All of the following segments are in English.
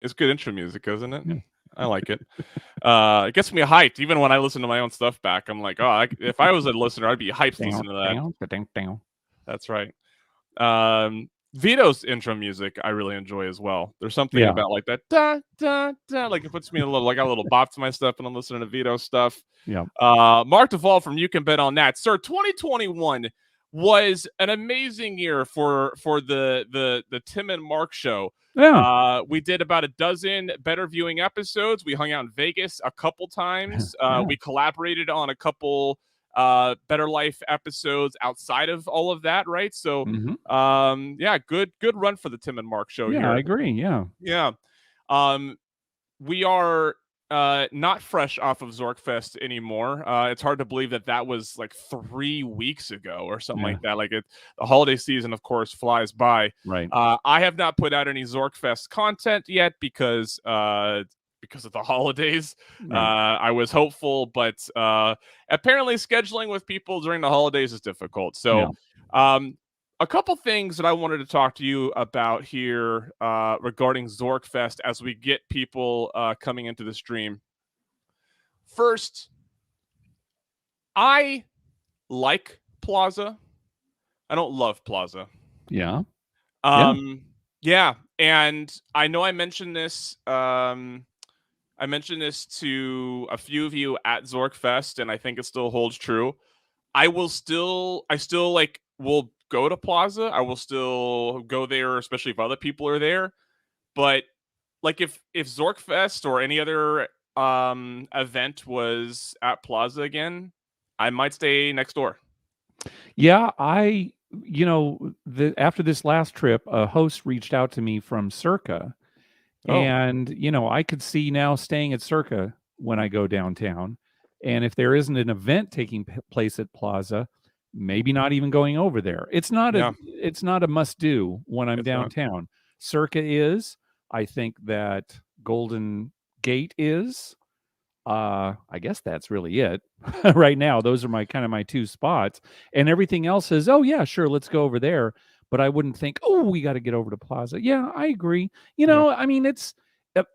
It's good intro music, isn't it? Yeah. I like it. It gets me hyped. Even when I listen to my own stuff back, I'm like, oh, if I was a listener, I'd be hyped Down, listening to that. down, down, down. That's right. Vito's intro music I really enjoy as well. There's something Yeah. about like that da da da, like it puts me in a little, like I got a little bop to my stuff when I'm listening to Vito stuff. Yeah. Mark DeVol from You Can Bet on That, sir. 2021 was an amazing year for the Tim and Mark show. Yeah. We did about a dozen Better viewing episodes. We hung out in Vegas a couple times. Yeah. We collaborated on a couple Better Life episodes outside of all of that, right? So yeah, good run for the Tim and Mark show Yeah, here. I agree. Yeah. Yeah. We are not fresh off of Zorkfest anymore. It's hard to believe that was like 3 weeks ago or something like that. Like the holiday season, of course, flies by. Right. I have not put out any Zorkfest content yet because of the holidays. I was hopeful, but apparently scheduling with people during the holidays is difficult. So a couple things that I wanted to talk to you about here regarding Zorkfest as we get people coming into the stream. First, I like Plaza. I don't love Plaza. Yeah. Yeah, and I know I mentioned this. I mentioned this to a few of you at Zorkfest, and I think it still holds true. I still like will go to Plaza. I will still go there, especially if other people are there. But like if Zorkfest or any other event was at Plaza again, I might stay next door. Yeah, after this last trip, a host reached out to me from Circa, and I could see now staying at Circa when I go downtown. And if there isn't an event taking place at Plaza, maybe not even going over there. It's not a must do when I'm downtown. Circa is. I think that Golden Gate is. I guess that's really it right now. Those are my two spots, and everything else is, oh yeah, sure, let's go over there. But I wouldn't think, oh, we got to get over to Plaza. Yeah, I agree. I mean,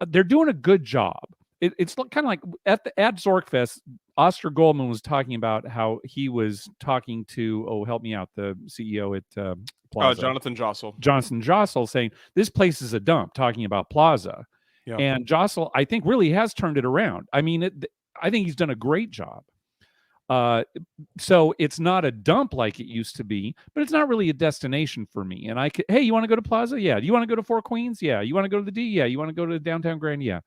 they're doing a good job. It's kind of like at Zorkfest, Oscar Goldman was talking about how he was talking to, help me out, the CEO at Plaza. Jonathan Jossel. Jonathan Jossel saying, this place is a dump, talking about Plaza. Yeah. And Jossel, I think, really has turned it around. I mean, I think he's done a great job. So it's not a dump like it used to be, but it's not really a destination for me. And hey, you want to go to Plaza? Yeah. Do you want to go to Four Queens? Yeah. You want to go to the D? Yeah. You want to go to Downtown Grand? Yeah.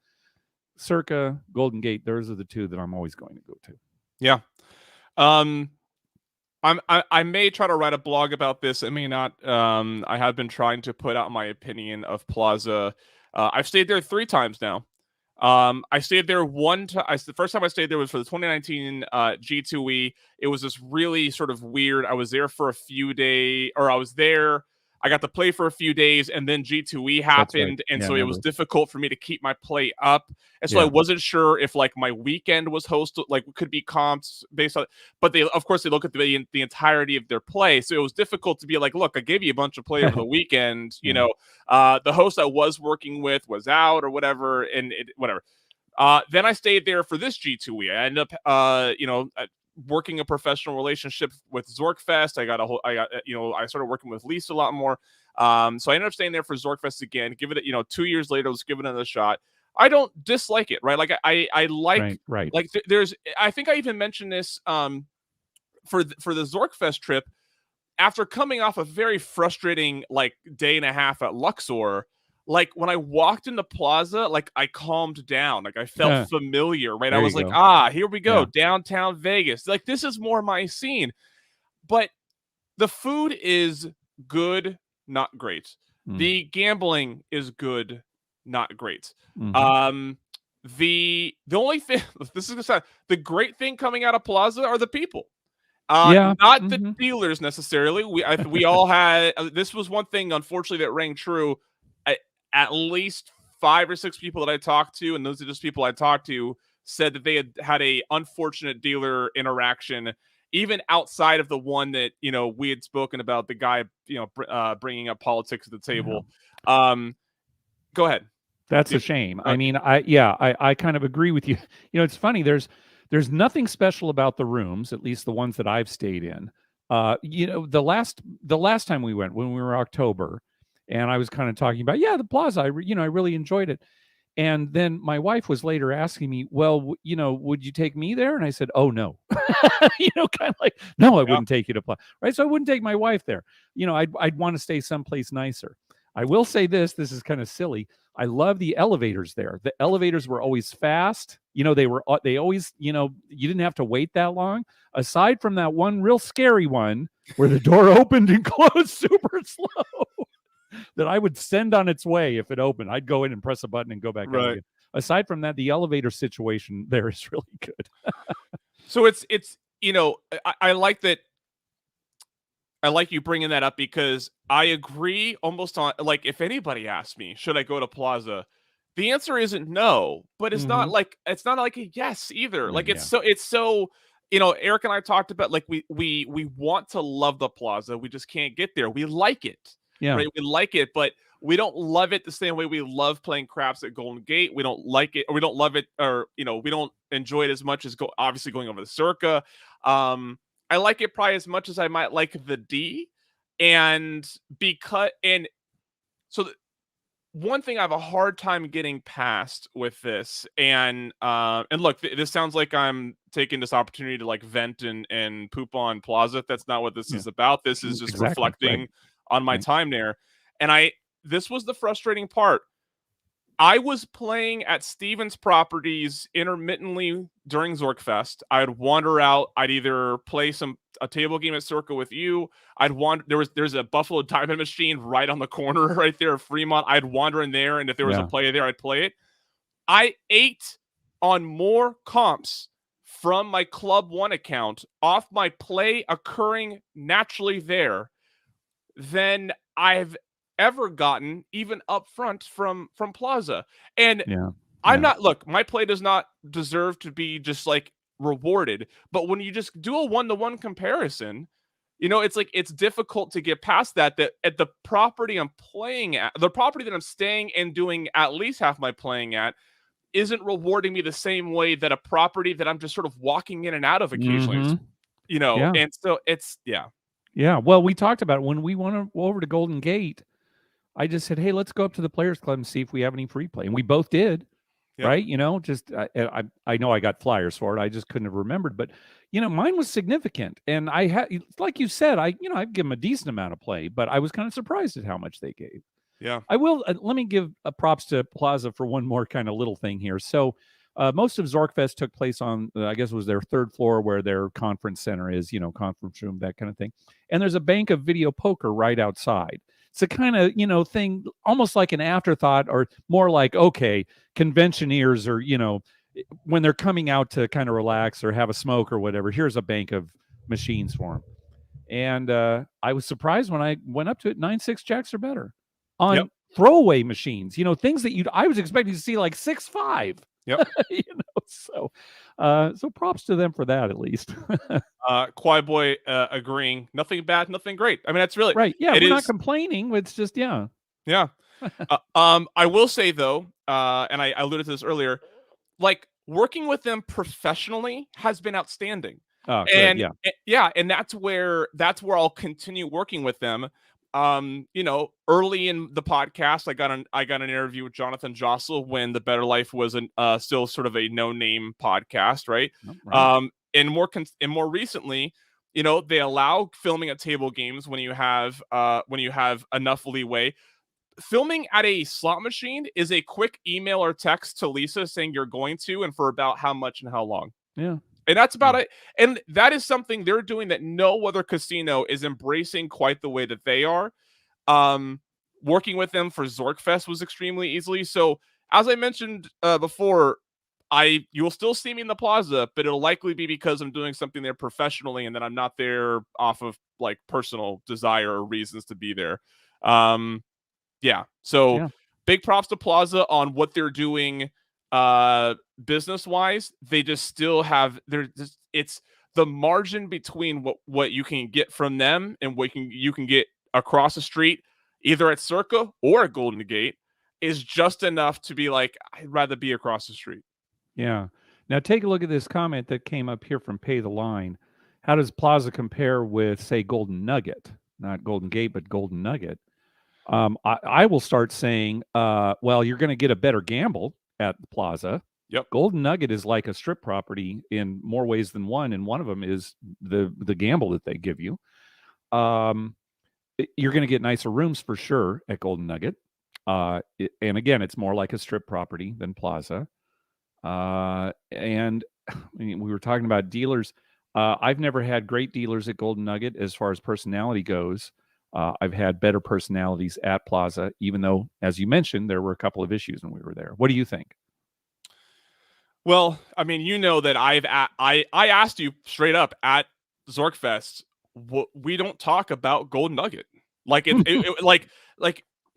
Circa, Golden Gate, those are the two that I'm always going to go to. Yeah. I may try to write a blog about this. I may not. I have been trying to put out my opinion of Plaza. I've stayed there 3 times now. I stayed there one time. The first time I stayed there was for the 2019 G2E. It was this really sort of weird. I was there for a few days, or I was there. I got to play for a few days, and then G2E happened, and so it was difficult for me to keep my play up. And so I wasn't sure if like my weekend was hosted, like could be comps based on. But they, of course, they look at the entirety of their play, so it was difficult to be like, look, I gave you a bunch of play over the weekend. You know, the host I was working with was out or whatever, and whatever. Then I stayed there for this G2E. I ended up, working a professional relationship with Zorkfest. I started working with Lisa a lot more. So I ended up staying there for Zorkfest again. Give it, 2 years later, let's give it another shot. I don't dislike it, right? Like I like, right. Like I think I even mentioned this for the Zorkfest trip. After coming off a very frustrating like day and a half at Luxor, like when I walked into Plaza, like I calmed down, like I felt familiar, right? I was like, here we go, downtown Vegas. Like this is more my scene. But the food is good, not great. The gambling is good, not great. The only thing, this is gonna sound, the great thing coming out of Plaza are the people. Not the dealers necessarily. We all had, this was one thing, unfortunately, that rang true. At least 5 or 6 people that I talked to, and those are just people I talked to, said that they had a unfortunate dealer interaction, even outside of the one that, we had spoken about, the guy, bringing up politics at the table. Go ahead. That's a shame. I mean, I kind of agree with you. You know, it's funny. There's nothing special about the rooms, at least the ones that I've stayed in. You know, the last time we went, when we were October, and I was kind of talking about, the Plaza. I really enjoyed it. And then my wife was later asking me, well, you know, would you take me there? And I said, oh, no. You know, kind of like, no, I wouldn't take you to Plaza. Right. So I wouldn't take my wife there. You know, I'd want to stay someplace nicer. I will say this is kind of silly. I love the elevators there. The elevators were always fast. You know, they always, you know, you didn't have to wait that long. Aside from that one real scary one where the door opened and closed super slow. That I would send on its way if it opened. I'd go in and press a button and go back out again. Aside from that, the elevator situation there is really good. So it's you know, I like that. I like you bringing that up because I agree almost on, like, if anybody asks me, should I go to Plaza? The answer isn't no, but it's not like a yes either. Like it's so you know, Eric and I talked about, like, we want to love the Plaza. We just can't get there. We like it. Yeah. Right. We like it, but we don't love it the same way we love playing craps at Golden Gate. We don't like it, or we don't love it, or, you know, we don't enjoy it as much as obviously going over the Circa. I like it probably as much as I might like the D. And so one thing I have a hard time getting past with this, and look, this sounds like I'm taking this opportunity to, like, vent and poop on Plaza. That's not what this is about. This is just reflecting on my time there. And this was the frustrating part. I was playing at Steven's properties intermittently during Zorkfest. I'd wander out. I'd either play a table game at Circa with you. I'd wander. There's a Buffalo Diamond machine right on the corner right there of Fremont. I'd wander in there, and if there was a play there, I'd play it. I ate on more comps from my Club One account off my play occurring naturally there than I've ever gotten even up front from Plaza. And I'm not, look, my play does not deserve to be just, like, rewarded, but when you just do a one-to-one comparison, you know, it's like, it's difficult to get past that at the property I'm playing at, the property that I'm staying and doing at least half my playing at, isn't rewarding me the same way that a property that I'm just sort of walking in and out of occasionally, you know. And so it's Yeah, well, we talked about it when we went over to Golden Gate. I just said, hey, let's go up to the Players Club and see if we have any free play. And we both did, right? You know, just I know I got flyers for it. I just couldn't have remembered. But, you know, mine was significant. And I had, like you said, I'd give them a decent amount of play. But I was kind of surprised at how much they gave. Yeah. I will, let me give props to Plaza for one more kind of little thing here. So most of Zorkfest took place on, I guess it was their third floor where their conference center is, you know, conference room, that kind of thing. And there's a bank of video poker right outside. It's a kind of, you know, thing, almost like an afterthought, or more like, okay, conventioneers, or, you know, when they're coming out to kind of relax or have a smoke or whatever, here's a bank of machines for them. And I was surprised when I went up to it, 9-6 jacks or better on throwaway machines, you know, things that I was expecting to see like 6-5. Yep. You know, so props to them for that, at least. Quiet Boy agreeing. Nothing bad, nothing great. I mean, that's really right. Yeah, we're not complaining. It's just yeah. I will say though, and I alluded to this earlier, like, working with them professionally has been outstanding. Oh, and and that's where I'll continue working with them. You know, early in the podcast, I got an interview with Jonathan Jostle when the Better Life was still sort of a no-name podcast, right? And more recently, you know, they allow filming at table games when you have enough leeway. Filming at a slot machine is a quick email or text to Lisa saying you're going to, and for about how much and how long. Yeah. And that's about it. And that is something they're doing that no other casino is embracing quite the way that they are. Working with them for Zorkfest was extremely easily. So as I mentioned before, you'll still see me in the Plaza, but it'll likely be because I'm doing something there professionally, and then I'm not there off of, like, personal desire or reasons to be there. So big props to Plaza on what they're doing business wise. They just still have it's the margin between what you can get from them and what you can get across the street, either at Circa or at Golden Gate, is just enough to be like, I'd rather be across the street. Yeah. Now take a look at this comment that came up here from Pay the Line. How does Plaza compare with, say, Golden Nugget? Not Golden Gate, but Golden Nugget. I will start saying, well, you're going to get a better gamble at the Plaza. Yep. Golden Nugget is like a strip property in more ways than one, and one of them is the gamble that they give you. You're going to get nicer rooms for sure at Golden Nugget. And again, it's more like a strip property than Plaza. And I mean, we were talking about dealers. I've never had great dealers at Golden Nugget as far as personality goes. I've had better personalities at Plaza, even though, as you mentioned, there were a couple of issues when we were there. What do you think? Well, I mean, you know that I asked you straight up at Zorkfest, we don't talk about Golden Nugget. Like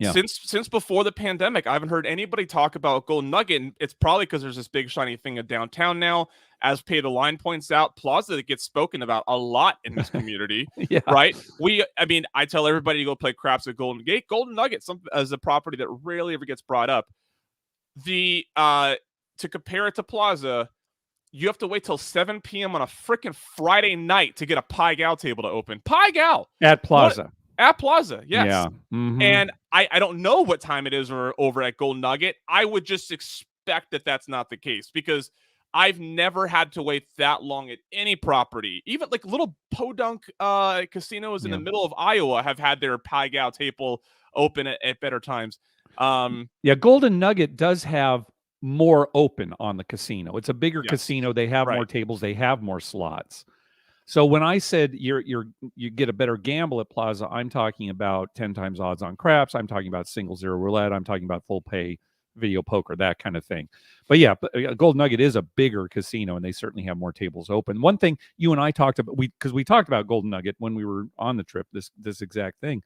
Yeah. Since before the pandemic, I haven't heard anybody talk about Golden Nugget, and it's probably because there's this big shiny thing in downtown now. As Pay the Line points out, Plaza that gets spoken about a lot in this community, Yeah. right? I tell everybody to go play craps at Golden Gate. Golden Nugget as a property that rarely ever gets brought up. To compare it to Plaza, you have to wait till 7 p.m. on a freaking Friday night to get a Pai Gow table to open. Pai Gow At Plaza. At Plaza, yes. Yeah. Mm-hmm. And I don't know what time it is over at Golden Nugget. I would just expect that that's not the case, because I've never had to wait that long at any property. Even like little podunk casinos in the middle of Iowa have had their Pai Gow table open at better times. Yeah, Golden Nugget does have more open on the casino. It's a bigger casino. They have more tables. They have more slots. So when I said you get a better gamble at Plaza, I'm talking about 10 times odds on craps. I'm talking about single zero roulette. I'm talking about full pay video poker, that kind of thing. But yeah, Golden Nugget is a bigger casino, and they certainly have more tables open. One thing you and I talked about, because we talked about Golden Nugget when we were on the trip, this exact thing.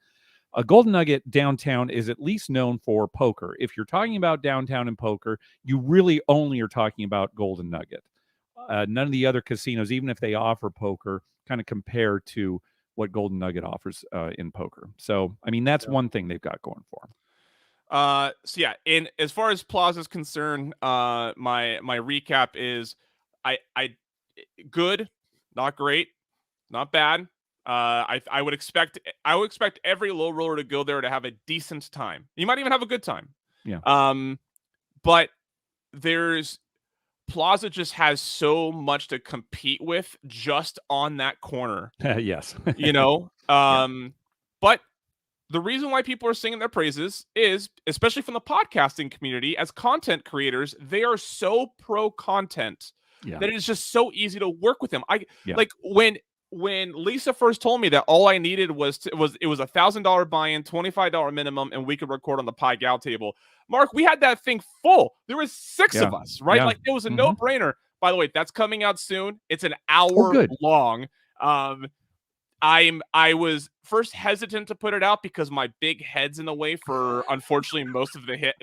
A Golden Nugget downtown is at least known for poker. If you're talking about downtown and poker, you really only are talking about Golden Nugget. None of the other casinos, even if they offer poker, kind of compare to what Golden Nugget offers in poker. So, I mean, that's one thing they've got going for them. So yeah, in as far as Plaza is concerned, my recap is I good, not great, not bad. I would expect every low roller to go there to have a decent time. You might even have a good time. Yeah. But Plaza just has so much to compete with just on that corner. Yes. You know? But the reason why people are singing their praises is, especially from the podcasting community, as content creators, they are so pro content that it is just so easy to work with them. Like when Lisa first told me that all I needed was $1,000 buy-in, $25 minimum, and we could record on the Pai Gow table. Mark, we had that thing full. There was 6 of us, right? Like it was a no-brainer. By the way, that's coming out soon. It's an hour long. I was first hesitant to put it out because my big head's in the way for, unfortunately, most of the hit.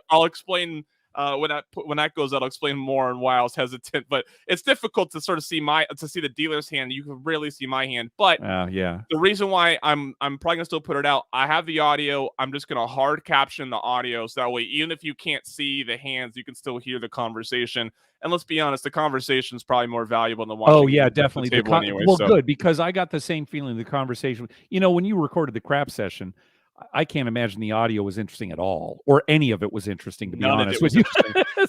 I'll explain. When that goes out, I'll explain more on why I was hesitant. But it's difficult to sort of see the dealer's hand. You can rarely see my hand. But the reason why I'm probably gonna still put it out, I have the audio. I'm just gonna hard caption the audio, so that way, even if you can't see the hands, you can still hear the conversation. And let's be honest, the conversation is probably more valuable than watching. Oh yeah, definitely. Anyway, good, because I got the same feeling. The conversation, when you recorded the crap session, I can't imagine the audio was interesting at all, or any of it was interesting, to be honest with you.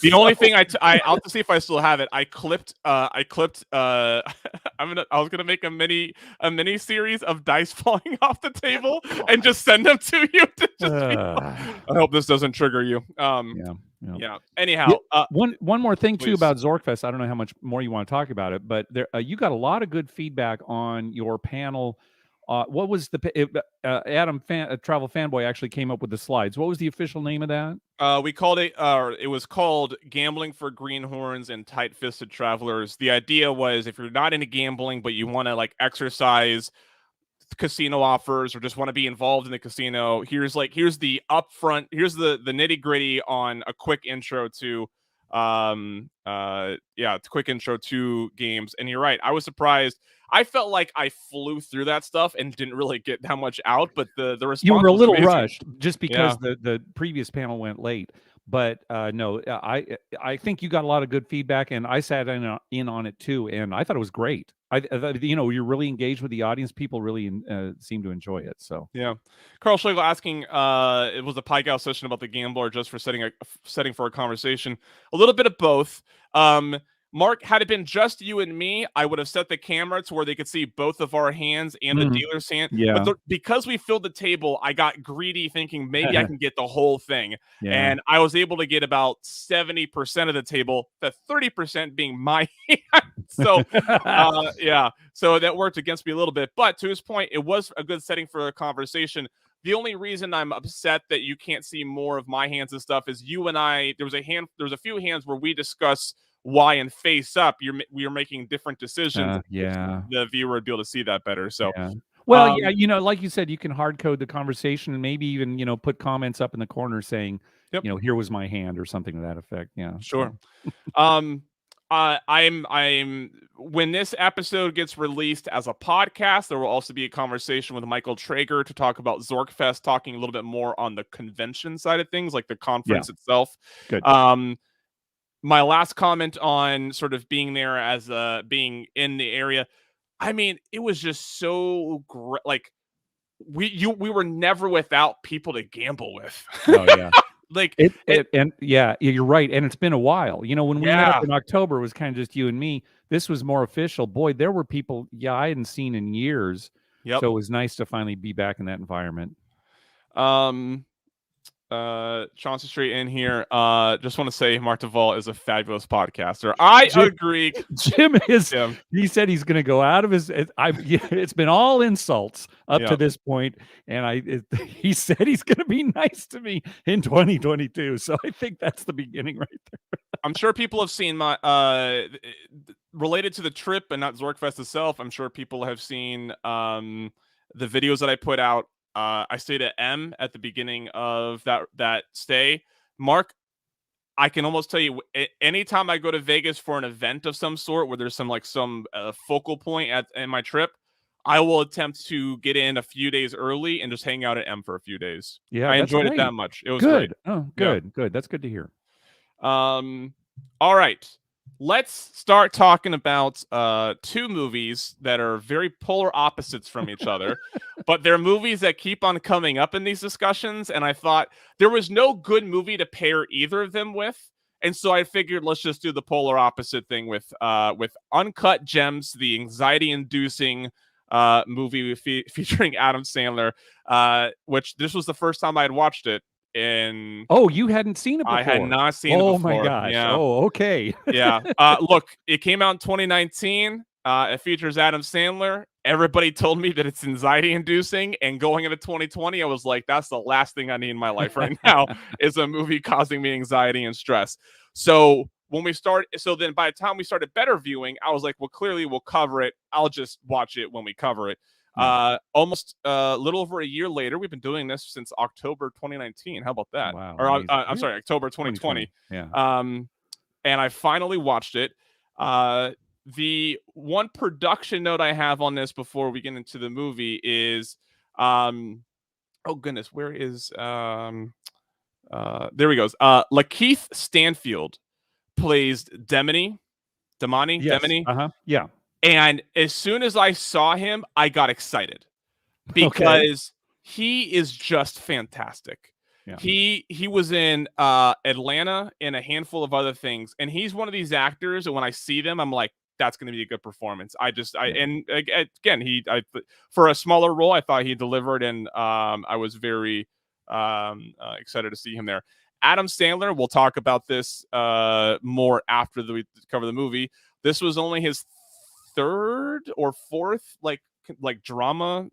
The only thing I'll have to see if I still have it. I clipped I was gonna make a mini series of dice falling off the table and just send them to you. I hope this doesn't trigger you. Yeah. Anyhow, one more thing too about Zorkfest. I don't know how much more you want to talk about it, but you got a lot of good feedback on your panel. What was Adam Travel Fanboy actually came up with the slides. What was the official name of that? We called it, it was called Gambling for Greenhorns and Tight-Fisted Travelers. The idea was, if you're not into gambling, but you want to like exercise casino offers or just want to be involved in the casino, here's the upfront, here's the nitty gritty on a quick intro to quick intro to games. And you're right, I was surprised. I felt like I flew through that stuff and didn't really get that much out, but the response You were a was little amazing. rushed just because Yeah. the previous panel went late. But no, I think you got a lot of good feedback, and I sat in on it too, and I thought it was great. You're really engaged with the audience. People really seem to enjoy it. So Yeah. Carl Schlegel asking, it was a Pie Gal session about the gambler just for setting for a conversation. A little bit of both. Mark, had it been just you and me, I would have set the camera to where they could see both of our hands and the dealer's hand. yeah, But because we filled the table, I got greedy thinking maybe I can get the whole thing. yeah. And I was able to get about 70% of the table, the 30% being my hand. So, yeah. So that worked against me a little bit. But to his point, it was a good setting for a conversation. The only reason I'm upset that you can't see more of my hands and stuff is you and I, there was a few hands where we discuss why and face up we are making different decisions. Yeah, the viewer would be able to see that better. So yeah. Well, yeah, like you said, you can hard code the conversation and maybe even put comments up in the corner saying, yep. Here was my hand or something to that effect. Yeah, sure. So. I'm when this episode gets released as a podcast, there will also be a conversation with Michael Traeger to talk about Zorkfest, talking a little bit more on the convention side of things, like the conference itself. Good. My last comment on sort of being there as being in the area, I mean, it was just so great. Like we were never without people to gamble with. Oh yeah. Like and yeah, you're right. And it's been a while. When we met up in October, it was kind of just you and me. This was more official. Boy, there were people I hadn't seen in years. Yep. So it was nice to finally be back in that environment. Chauncey Street in here. Just want to say Mark DeVol is a fabulous podcaster. I agree. Jim is. He said he's going to go out of his. It's been all insults up to this point, and he said he's going to be nice to me in 2022. So I think that's the beginning right there. I'm sure people have seen my related to the trip and not Zorkfest itself. I'm sure people have seen the videos that I put out. I stayed at M at the beginning of that stay. Mark, I can almost tell you, anytime I go to Vegas for an event of some sort where there's some focal point in my trip, I will attempt to get in a few days early and just hang out at M for a few days. Yeah, I enjoyed it that much. It was good. Great. Oh, good, good. That's good to hear. All right. Let's start talking about two movies that are very polar opposites from each other, but they're movies that keep on coming up in these discussions. And I thought there was no good movie to pair either of them with. And so I figured let's just do the polar opposite thing with Uncut Gems, the anxiety-inducing movie featuring Adam Sandler, which this was the first time I had watched it. And you hadn't seen it before. I had not seen it before. Oh my gosh. Yeah. Oh, okay. Yeah. Look, it came out in 2019. It features Adam Sandler. Everybody told me that it's anxiety inducing, and going into 2020, I was like, that's the last thing I need in my life right now is a movie causing me anxiety and stress. So then by the time we started Bettor viewing, I was like, well, clearly we'll cover it. I'll just watch it when we cover it. Almost a little over a year later, we've been doing this since October 2019. How about that? Wow, or I'm sorry, October 2020. Yeah. And I finally watched it. The one production note I have on this before we get into the movie is, oh goodness, where is there he goes. Lakeith Stanfield plays Demony. Yes. Demony. Yeah. And as soon as I saw him, I got excited because he is just fantastic. Yeah. He was in Atlanta and a handful of other things, and he's one of these actors. And when I see them, I'm like, that's going to be a good performance. And again, for a smaller role, I thought he delivered, and I was very excited to see him there. Adam Sandler, we'll talk about this more after we cover the movie. This was only his third or fourth like drama,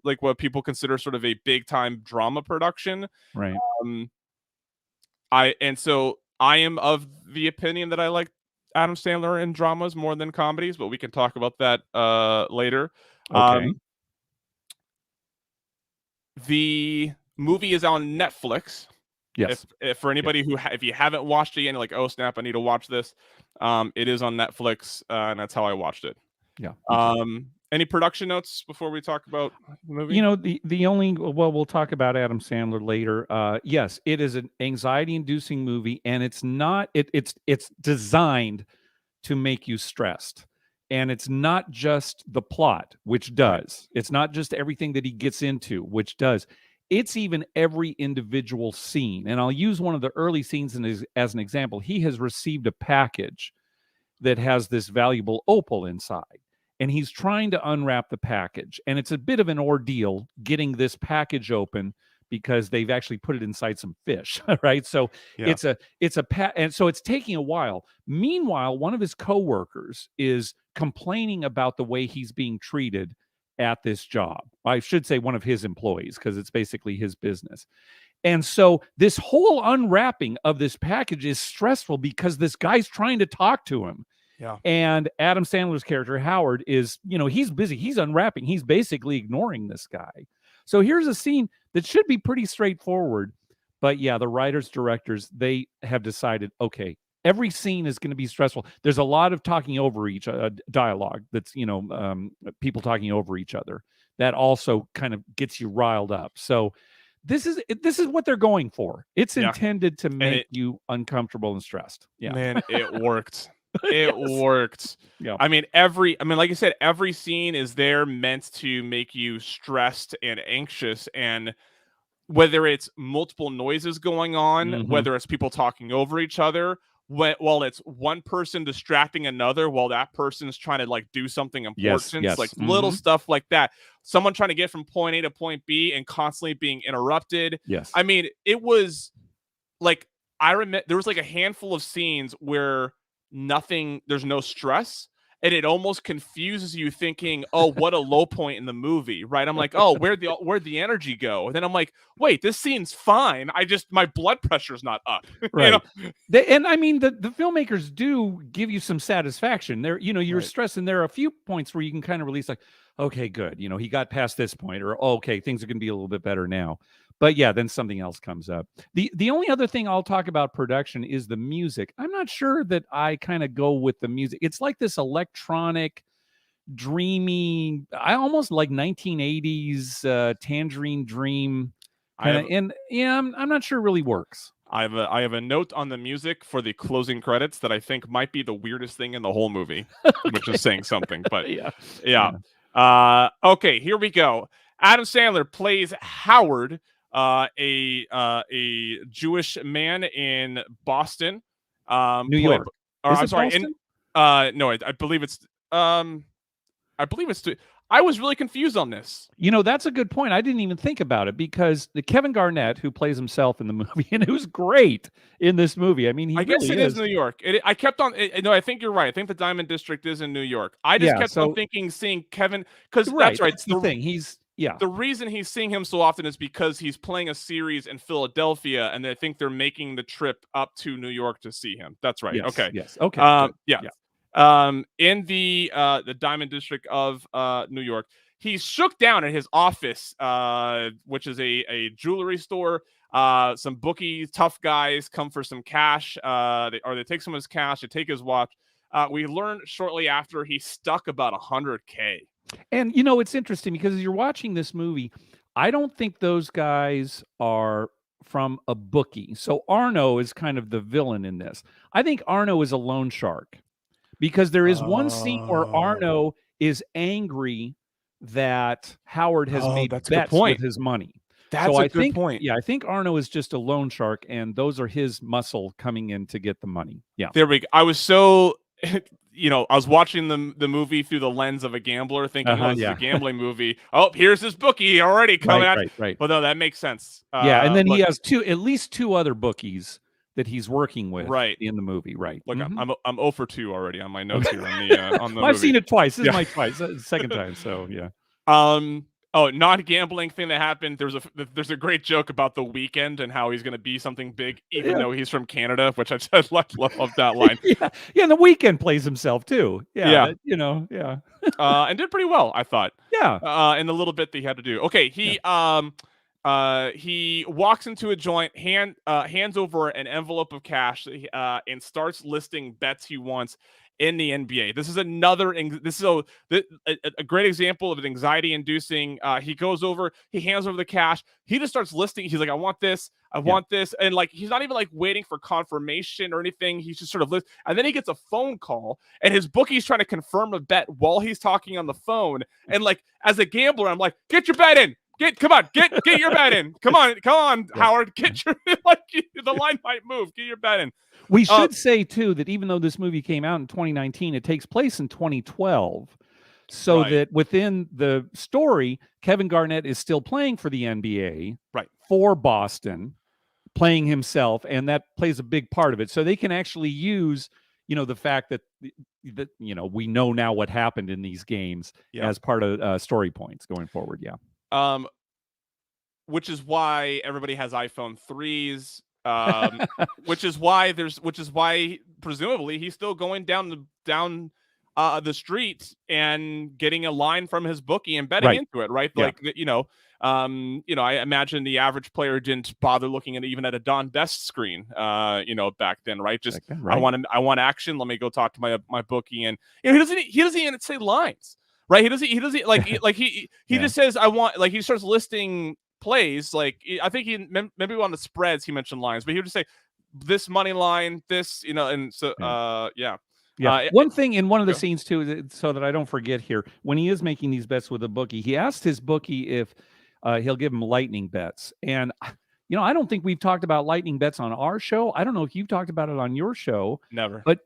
like what people consider sort of a big time drama production, right? I am of the opinion that I like Adam Sandler in dramas more than comedies, but we can talk about that later. The movie is on Netflix. Yes. If for anybody if you haven't watched it yet, and you're like, oh snap, I need to watch this. It is on Netflix, and that's how I watched it. Yeah. Any production notes before we talk about the movie? You know, the only, well, we'll talk about Adam Sandler later. Yes, it is an anxiety-inducing movie, and it's not. It's designed to make you stressed, and it's not just the plot, which does. It's not just everything that he gets into, which does. It's even every individual scene, and I'll use one of the early scenes as an example. He has received a package that has this valuable opal inside, and he's trying to unwrap the package, and it's a bit of an ordeal getting this package open because they've actually put it inside some fish. Right, so Yeah. and so it's taking a while. Meanwhile, one of his coworkers is complaining about the way he's being treated at this job. I should say one of his employees, because it's basically his business. And so this whole unwrapping of this package is stressful because this guy's trying to talk to him. Yeah. And Adam Sandler's character, Howard, is, he's busy. He's unwrapping. He's basically ignoring this guy. So here's a scene that should be pretty straightforward. But yeah, the writers, directors, they have decided, okay, every scene is going to be stressful. There's a lot of talking over each dialogue. That's, people talking over each other. That also kind of gets you riled up. So this is what they're going for. It's intended to make you uncomfortable and stressed. Yeah, man, it worked. It worked. Yeah. I mean, like you said, every scene is there meant to make you stressed and anxious, and whether it's multiple noises going on, whether it's people talking over each other, while it's one person distracting another while that person's trying to like do something important, like little stuff like that. Someone trying to get from point A to point B and constantly being interrupted. Yes. I mean, it was like, I remember there was like a handful of scenes where there's no stress, and it almost confuses you, thinking, oh, what a low point in the movie, right? I'm like, oh, where'd the energy go? And then I'm like, wait, this scene's fine. My blood pressure's not up. Right. And I mean, the filmmakers do give you some satisfaction there. You're stressed, and there are a few points where you can kind of release, like, okay, good. He got past this point, or okay, things are going to be a little bit better now. But yeah, then something else comes up. The only other thing I'll talk about production is the music. I'm not sure that I kind of go with the music. It's like this electronic, dreamy, I almost like 1980s Tangerine Dream kind of. And yeah, I'm not sure it really works. I have a note on the music for the closing credits that I think might be the weirdest thing in the whole movie, which is saying something. But yeah. Okay, here we go. Adam Sandler plays Howard, a Jewish man in Boston, New York. I'm sorry, Boston? No, I believe it's I was really confused on this. That's a good point. I didn't even think about it, because the Kevin Garnett, who plays himself in the movie and who's great in this movie. I mean, I guess it is New York. I kept on. No, I think you're right. I think the Diamond District is in New York. I just kept on thinking, seeing Kevin, because that's right. That's the thing. The reason he's seeing him so often is because he's playing a series in Philadelphia, and I think they're making the trip up to New York to see him. That's right. Yes, okay. Yes. Okay. In the Diamond District of New York, he's shook down at his office, which is a jewelry store. Some bookie tough guys come for some cash. They take some of his cash, they take his watch. We learn shortly after he stuck about $100K. And it's interesting, because as you're watching this movie, I don't think those guys are from a bookie. So Arno is kind of the villain in this. I think Arno is a loan shark, because there is one scene where Arno is angry that Howard has made bets with his money. That's a good point. Yeah, I think Arno is just a loan shark, and those are his muscle coming in to get the money. Yeah. There we go. I was so I was watching the movie through the lens of a gambler, thinking, this is a gambling movie. Oh, here's this bookie already coming out. Right. But no, that makes sense. And then he has at least two other bookies that he's working with in the movie. Right. Look, I'm 0 for 2 already on my notes here on the on the I've seen it twice. This is my second time. So yeah. Non-gambling thing that happened. There's a great joke about The Weeknd and how he's going to be and big, even though he's from Canada, which I just love that line. And The Weeknd plays himself too. And did pretty well, I thought. In the little bit that he had to do. Okay, he walks into a joint, hands over an envelope of cash, and starts listing bets he wants. in the NBA. This is a great example of an anxiety-inducing. He goes over, he hands over the cash. He just starts listing. He's like, I want this, I want this, and like he's not even like waiting for confirmation or anything. He's just sort of list, and then he gets a phone call, and his bookie's trying to confirm a bet while he's talking on the phone. And like as a gambler, I'm like, get your bet in. Come on, get your bet in. Come on, Howard, get your the line might move. Get your bet in. We should say too that even though this movie came out in 2019, it takes place in 2012, so that within the story, Kevin Garnett is still playing for the NBA, for Boston, playing himself, and that plays a big part of it. So they can actually use, the fact that we know now what happened in these games as part of story points going forward. Yeah. Which is why everybody has iPhone 3s. Which is why presumably he's still going down the street and getting a line from his bookie and betting into it, right? Yeah. Like, I imagine the average player didn't bother looking even at a Don Best screen, back then, right? Just I want action. Let me go talk to my bookie, and he doesn't even say lines. Right, he doesn't like he just says I want, like he starts listing plays, like I think maybe on the spreads he mentioned lines, but he would just say this money line, this, and so one thing in one of the scenes too, so that I don't forget here, when he is making these bets with a bookie, he asked his bookie if he'll give him lightning bets, and I don't think we've talked about lightning bets on our show. I don't know if you've talked about it on your show. Never. But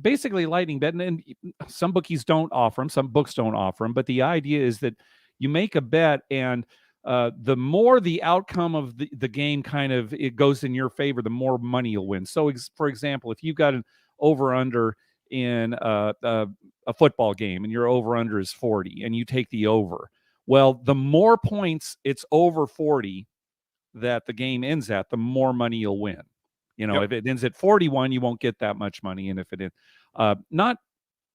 basically lightning bet, and some bookies don't offer them, some books don't offer them. But the idea is that you make a bet, and the more the outcome of the game kind of it goes in your favor, the more money you'll win. So, for example, if you've got an over-under in a football game, and your over-under is 40, and you take the over, well, the more points it's over 40 that the game ends at, the more money you'll win. If it ends at 41, you won't get that much money. And if it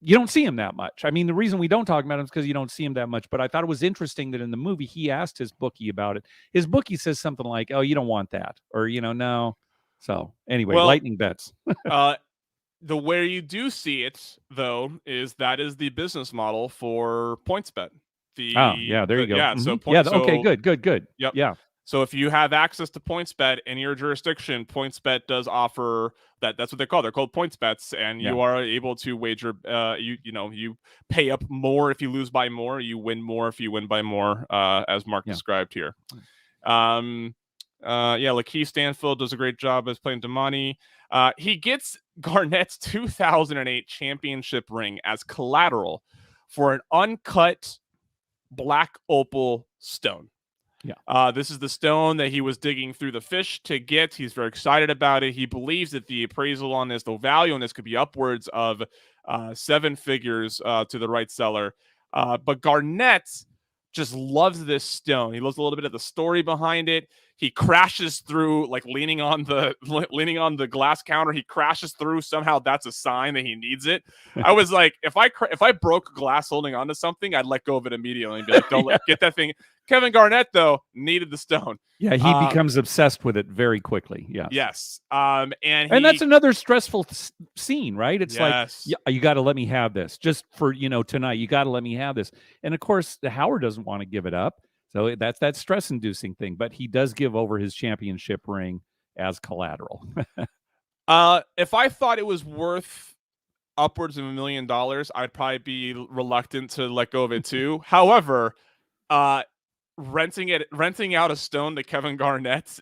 you don't see him that much. I mean, the reason we don't talk about him is because you don't see him that much. But I thought it was interesting that in the movie, he asked his bookie about it. His bookie says something like, oh, you don't want that. Or, no. So anyway, lightning bets. The way you do see it, though, is that is the business model for PointsBet. There you go. Yeah. Mm-hmm. So okay, good. Yep. Yeah. So if you have access to PointsBet in your jurisdiction, PointsBet does offer that. That's what they're called. They're called PointsBets, and you are able to wager. You pay up more if you lose by more. You win more if you win by more, as Mark described here. Lakeith Stanfield does a great job as playing Damani. He gets Garnett's 2008 championship ring as collateral for an uncut black opal stone. Yeah. This is the stone that he was digging through the fish to get. He's very excited about it. He believes that the appraisal on this, the value on this, could be upwards of 7 figures to the right seller. But Garnett just loves this stone. He loves a little bit of the story behind it. He crashes through, like leaning on the glass counter. He crashes through. Somehow that's a sign that he needs it. I was like, if I broke glass holding onto something, I'd let go of it immediately and be like, don't get that thing. Kevin Garnett, though, needed the stone. Yeah, he becomes obsessed with it very quickly. Yeah. Yes. And that's another stressful scene, right? It's like, you got to let me have this just for, tonight. You got to let me have this. And of course, Howard doesn't want to give it up. So that's that stress-inducing thing. But he does give over his championship ring as collateral. If I thought it was worth upwards of $1 million, I'd probably be reluctant to let go of it too. However, renting out a stone to Kevin Garnett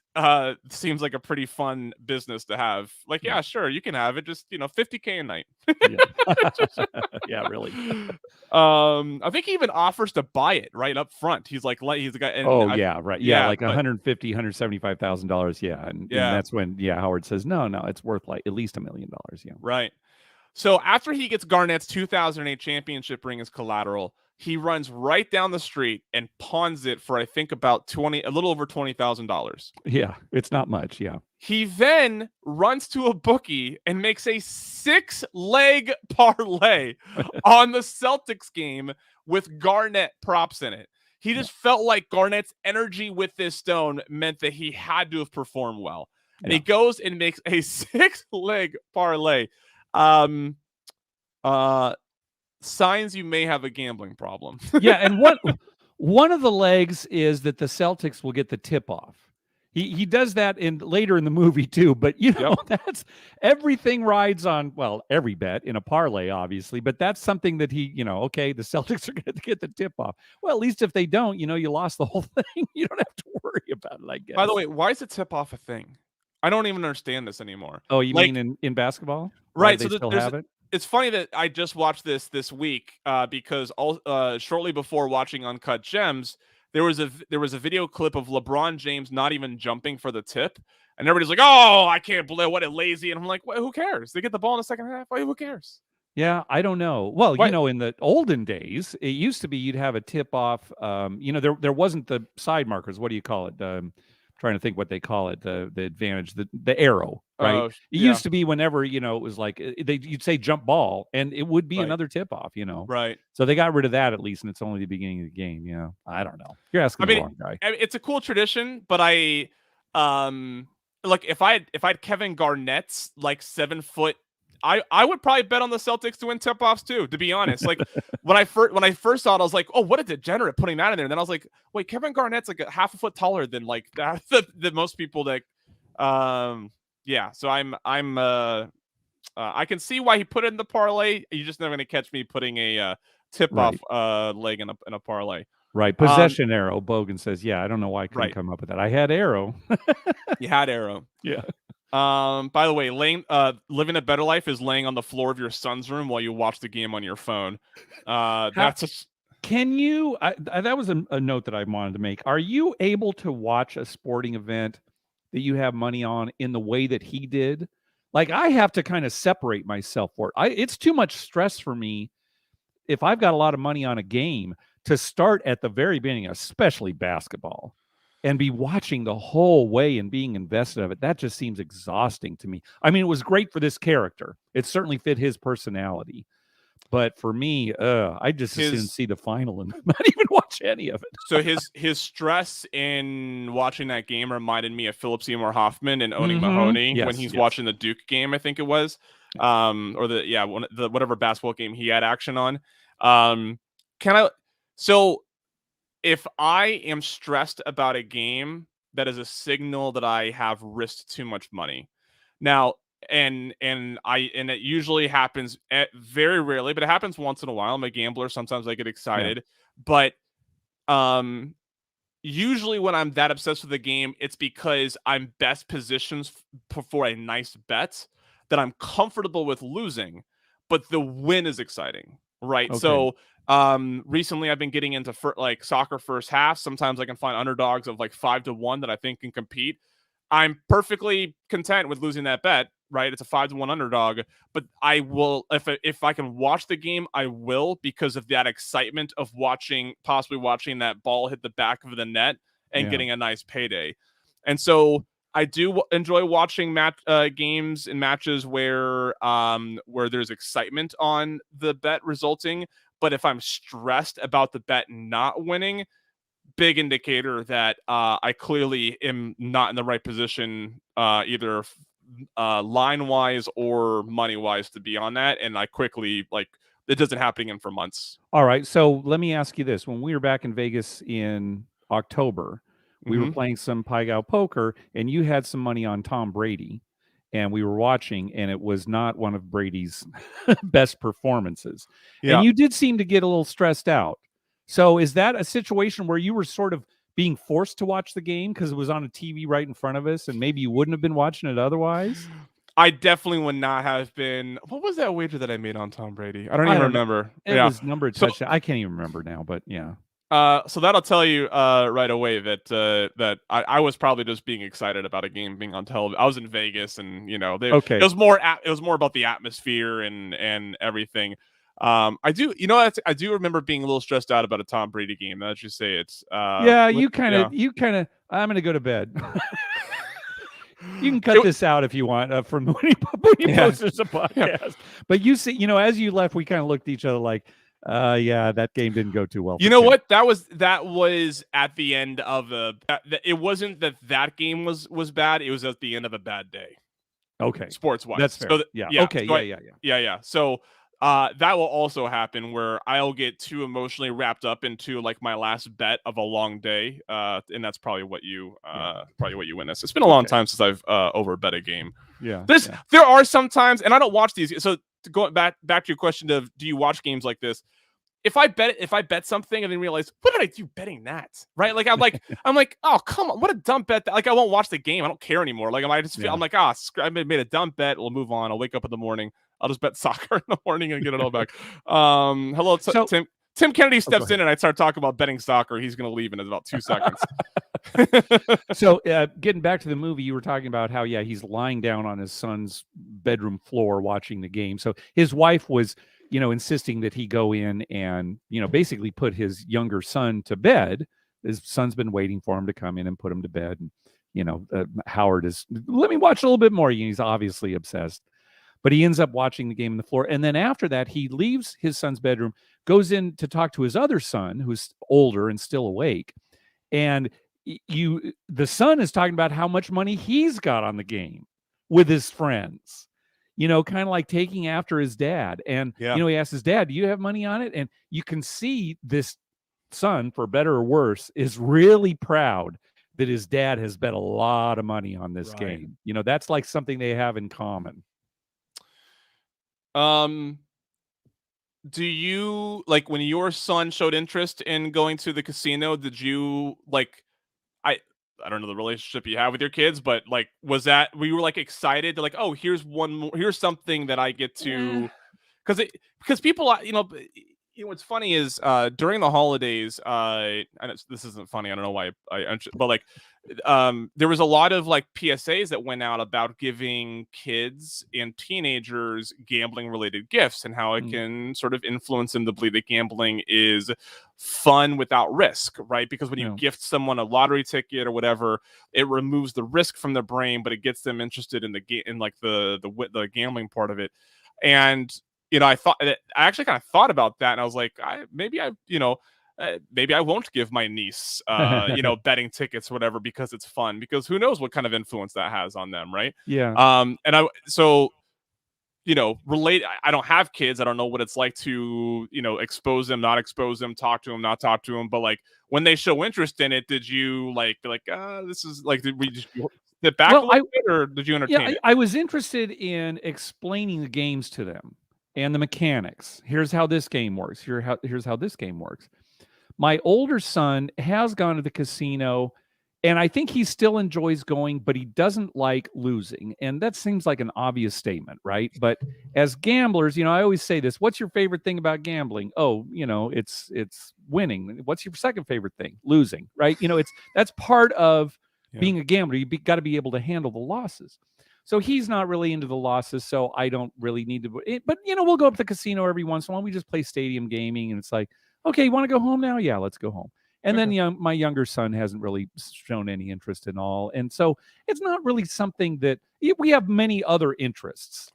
seems like a pretty fun business to have. Like, yeah, sure, you can have it. Just $50K a night. Yeah, really. I think he even offers to buy it right up front. He's like, he's the guy. And right. Yeah, like $175,000. Yeah, and that's when Howard says no, it's worth like at least $1 million. Yeah, right. So after he gets Garnett's 2008 championship ring as collateral, he runs right down the street and pawns it for, I think, about a little over $20,000. Yeah, it's not much. Yeah. He then runs to a bookie and makes a 6-leg parlay on the Celtics game with Garnett props in it. He just felt like Garnett's energy with this stone meant that he had to have performed well. And he goes and makes a 6-leg parlay. signs you may have a gambling problem. Yeah, and one of the legs is that the Celtics will get the tip off. He does that later in the movie too, but that's everything rides on, well, every bet in a parlay, obviously, but that's something that okay, the Celtics are going to get the tip off. Well, at least if they don't, you lost the whole thing. You don't have to worry about it, I guess. By the way, why is the tip off a thing? I don't even understand this anymore. Oh, you mean in basketball? Right. Why do they still have it? It's funny that I just watched this week because shortly before watching Uncut Gems, there was a video clip of LeBron James not even jumping for the tip, and everybody's like, "Oh, I can't believe what a lazy!" And I'm like, "Who cares? They get the ball in the second half. Who cares?" Yeah, I don't know. Well, in the olden days, it used to be you'd have a tip off. There wasn't the side markers. What do you call it? Trying to think what they call it. The advantage, the arrow, right? It used to be whenever it was like you'd say jump ball, and it would be another tip off. Right. So they got rid of that at least, and it's only the beginning of the game. Yeah, I don't know. You're asking the wrong guy. It's a cool tradition, but like if I had Kevin Garnett's like 7 foot. I would probably bet on the Celtics to win tip-offs too, to be honest. Like when I first saw it, I was like, oh, what a degenerate putting that in there. And then I was like, wait, Kevin Garnett's like a half a foot taller than like that the most people that yeah. So I can see why he put it in the parlay. You're just never gonna catch me putting a tip-off leg in a parlay. Right. Possession arrow. Bogan says, yeah, I don't know why I couldn't come up with that. I had arrow. You had arrow. Yeah. By the way, living a better life is laying on the floor of your son's room while you watch the game on your phone. Can you? That was a note that I wanted to make. Are you able to watch a sporting event that you have money on in the way that he did? Like, I have to kind of separate myself for it. It's too much stress for me if I've got a lot of money on a game to start at the very beginning, especially basketball, and be watching the whole way and being invested of it. That just seems exhausting to me. I mean, it was great for this character. It certainly fit his personality. But for me, I just as soon see the final and not even watch any of it. So his stress in watching that game reminded me of Philip Seymour Hoffman and Owning Mahoney when he's watching the Duke game, I think it was, or whatever basketball game he had action on. So if I am stressed about a game, that is a signal that I have risked too much money. Now, and it usually happens very rarely, but it happens once in a while. I'm a gambler. Sometimes I get excited, but usually when I'm that obsessed with the game, it's because I'm best positioned for a nice bet that I'm comfortable with losing, but the win is exciting, right? Okay. So recently I've been getting into like soccer first half. Sometimes I can find underdogs of like 5-1 that I think can compete. I'm perfectly content with losing that bet, right? It's a 5-1 underdog, but I will, if I can watch the game, I will, because of that excitement of possibly watching that ball hit the back of the net and getting a nice payday. And so I do enjoy watching games and matches where there's excitement on the bet resulting. But if I'm stressed about the bet not winning, big indicator that I clearly am not in the right position, either line-wise or money-wise, to be on that. And I quickly, it doesn't happen again for months. All right. So let me ask you this. When we were back in Vegas in October, we were playing some Pai Gow poker, and you had some money on Tom Brady, and we were watching, and it was not one of Brady's best performances. Yeah. And you did seem to get a little stressed out. So is that a situation where you were sort of being forced to watch the game because it was on a TV right in front of us, and maybe you wouldn't have been watching it otherwise? I definitely would not have been. What was that wager that I made on Tom Brady? I don't even remember. It was numbered touchdown. I can't even remember now, but yeah. So that'll tell you right away that I was probably just being excited about a game being on television. I was in Vegas, and it was more about the atmosphere and everything. I do remember being a little stressed out about a Tom Brady game. Let's just say it's you kind of I'm gonna go to bed. You can cut this out if you want from when you post this a podcast. Yeah. But you see, as you left, we kind of looked at each other like, that game didn't go too well. You know what? That was at the end of it wasn't that game was bad. It was at the end of a bad day. Okay. Sports wise. That's fair. So yeah. Okay. So yeah. So That will also happen where I'll get too emotionally wrapped up into like my last bet of a long day, and that's probably what you witness. It's been a long time since I've overbet a game. Yeah, there are some times, and I don't watch these. So going back to your question of do you watch games like this? If I bet something and then realize what did I do betting that, right? Like I'm like oh come on, what a dumb bet. Like I won't watch the game. I don't care anymore. Like I just feel I'm like I made a dumb bet. We'll move on. I'll wake up in the morning. I'll just bet soccer in the morning and get it all back. Hello, Tim. Tim Kennedy steps in and I start talking about betting soccer. He's going to leave in about 2 seconds. So getting back to the movie, you were talking about how, he's lying down on his son's bedroom floor watching the game. So his wife was, insisting that he go in and, basically put his younger son to bed. His son's been waiting for him to come in and put him to bed. And, Howard is, let me watch a little bit more. He's obviously obsessed. But he ends up watching the game on the floor. And then after that, he leaves his son's bedroom, goes in to talk to his other son, who's older and still awake. And the son is talking about how much money he's got on the game with his friends, kind of like taking after his dad. And, he asks his dad, do you have money on it? And you can see this son, for better or worse, is really proud that his dad has bet a lot of money on this game. That's like something they have in common. Do you like when your son showed interest in going to the casino? Did you like? I don't know the relationship you have with your kids, but like, were you like excited to like, oh, here's something that I get to, because people, what's funny is during the holidays, and this isn't funny. I don't know why but like, there was a lot of like PSAs that went out about giving kids and teenagers gambling related gifts and how it can sort of influence them to believe that gambling is fun without risk, right? Because when you gift someone a lottery ticket or whatever, it removes the risk from their brain, but it gets them interested in the gambling part of it. And I actually kind of thought about that, and I was like, maybe I won't give my niece, betting tickets or whatever because it's fun. Because who knows what kind of influence that has on them, right? Yeah. Relate. I don't have kids. I don't know what it's like to, expose them, not expose them, talk to them, not talk to them. But like when they show interest in it, did you like be like, this is like, did we just sit back a little bit, or did you entertain it? I was interested in explaining the games to them and the mechanics. Here's how this game works. Here's how this game works. My older son has gone to the casino, and I think he still enjoys going, but he doesn't like losing. And that seems like an obvious statement, right? But as gamblers, I always say this: what's your favorite thing about gambling? Oh, it's winning. What's your second favorite thing? Losing, right? That's part of being a gambler. You've got to be able to handle the losses. So he's not really into the losses, so I don't really need to. But, we'll go up to the casino every once in a while. We just play stadium gaming, and it's like, okay, you want to go home now? Yeah, let's go home. And then, my younger son hasn't really shown any interest in all. And so it's not really something that we have many other interests,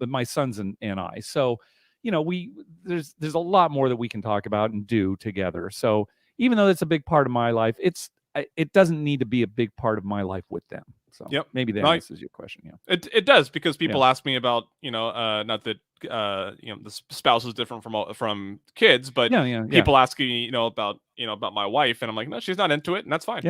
my sons and I. So, there's a lot more that we can talk about and do together. So even though that's a big part of my life, it doesn't need to be a big part of my life with them. So maybe that answers your question. Yeah, it does, because people ask me about, not that the spouse is different from kids, but people ask me, about my wife, and I'm like, no, she's not into it, and that's fine.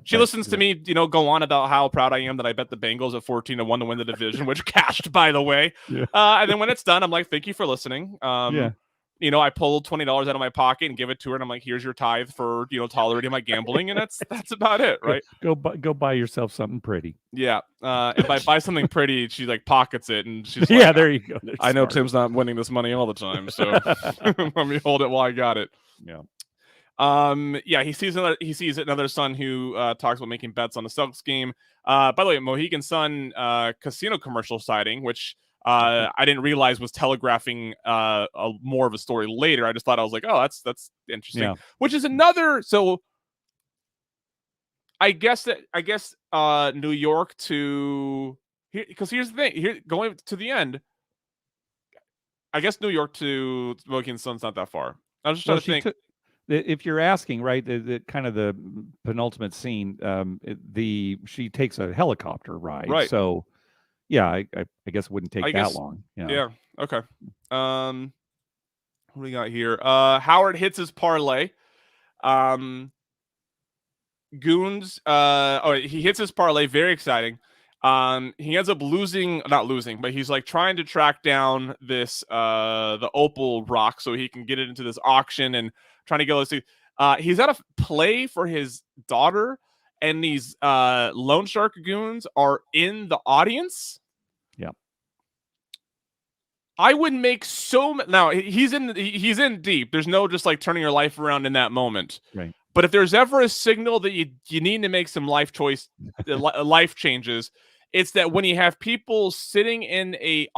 She listens to me, go on about how proud I am that I bet the Bengals at 14-1 to win the division, which cashed, by the way. And then when it's done, I'm like, thank you for listening. I pulled $20 out of my pocket and give it to her, and I'm like, here's your tithe for, tolerating my gambling. And that's about it, right? Go buy yourself something pretty. Yeah. If I buy something pretty, she like pockets it, and she's like, there you go. I know Tim's not winning this money all the time, so let me hold it while I got it. He sees another son who talks about making bets on the Celtics game. By the way, Mohegan Sun casino commercial sighting, which I didn't realize was telegraphing more of a story later. I just thought, I was like, oh, that's interesting. Which is another. So I guess New York to here, because here's the thing. Here, going to the end, I guess New York to Mohegan Sun's not that far. I was just trying to think. If you're asking, right, the kind of the penultimate scene, she takes a helicopter ride, right? So Yeah, I guess it wouldn't take I that guess, long. yeah. Okay. What do we got here? Howard hits his parlay. Goons, he hits his parlay, very exciting. He ends up not losing, but he's like trying to track down this the opal rock so he can get it into this auction and trying to get those things. He's at a play for his daughter, and these loan shark goons are in the audience. Yeah. I would make now he's in deep. There's no just like turning your life around in that moment. Right. But if there's ever a signal that you need to make some life changes, it's that when you have people sitting in the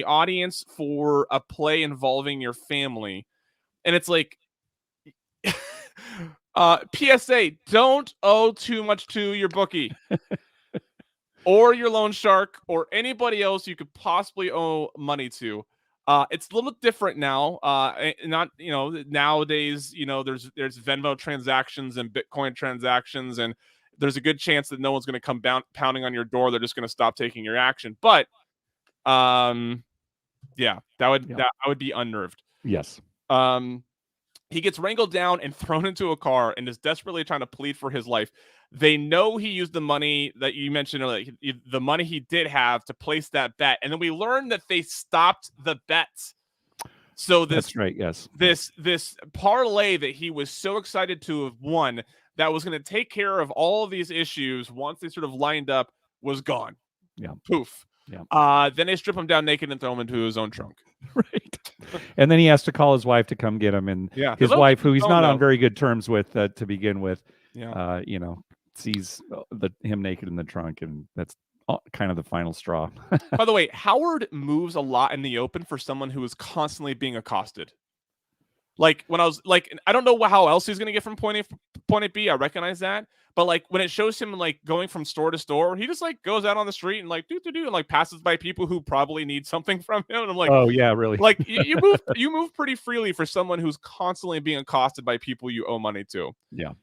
audience for a play involving your family, and it's like, PSA: don't owe too much to your bookie or your loan shark or anybody else you could possibly owe money to. It's a little different now. Not, nowadays, there's Venmo transactions and Bitcoin transactions, and there's a good chance that no one's going to come pounding on your door. They're just going to stop taking your action. But, yeah, that I would be unnerved. Yes. He gets wrangled down and thrown into a car and is desperately trying to plead for his life. They know he used the money that you mentioned earlier, the money he did have, to place that bet. And then we learned that they stopped the bets. So that's right. Yes. This parlay that he was so excited to have won, that was going to take care of all of these issues once they sort of lined up, was gone. Yeah. Poof. Yeah. Then they strip him down naked and throw him into his own trunk. Right. And then he has to call his wife to come get him. And his wife, who he's not on very good terms with to begin with, sees him naked in the trunk, and that's kind of the final straw. By the way, Howard moves a lot in the open for someone who is constantly being accosted. Like, when I was like, I don't know how else he's going to get from point A to point B. I recognize that. But like, when it shows him like going from store to store, he just like goes out on the street and like and like passes by people who probably need something from him. And I'm like, oh yeah, really? Like, you move pretty freely for someone who's constantly being accosted by people you owe money to. Yeah.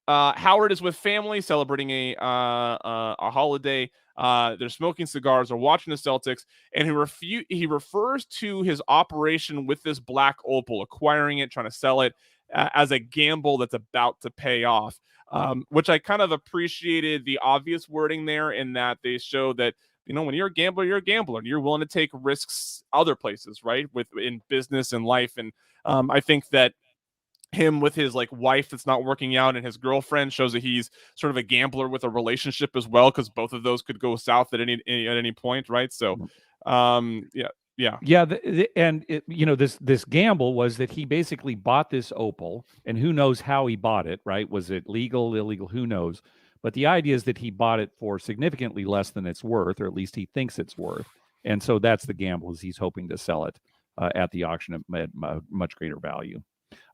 Howard is with family celebrating a holiday. They're smoking cigars or watching the Celtics, and he refers to his operation with this black opal, acquiring it, trying to sell it, as a gamble that's about to pay off. Which I kind of appreciated the obvious wording there, in that they show that, when you're a gambler, and you're willing to take risks other places, right? In business and life. And I think that him with his like wife that's not working out and his girlfriend shows that he's sort of a gambler with a relationship as well, because both of those could go south at any point, right? So and this gamble was that he basically bought this opal, and who knows how he bought it, right? Was it legal, illegal, who knows? But the idea is that he bought it for significantly less than it's worth, or at least he thinks it's worth, and so that's the gamble, is he's hoping to sell it at the auction at much greater value.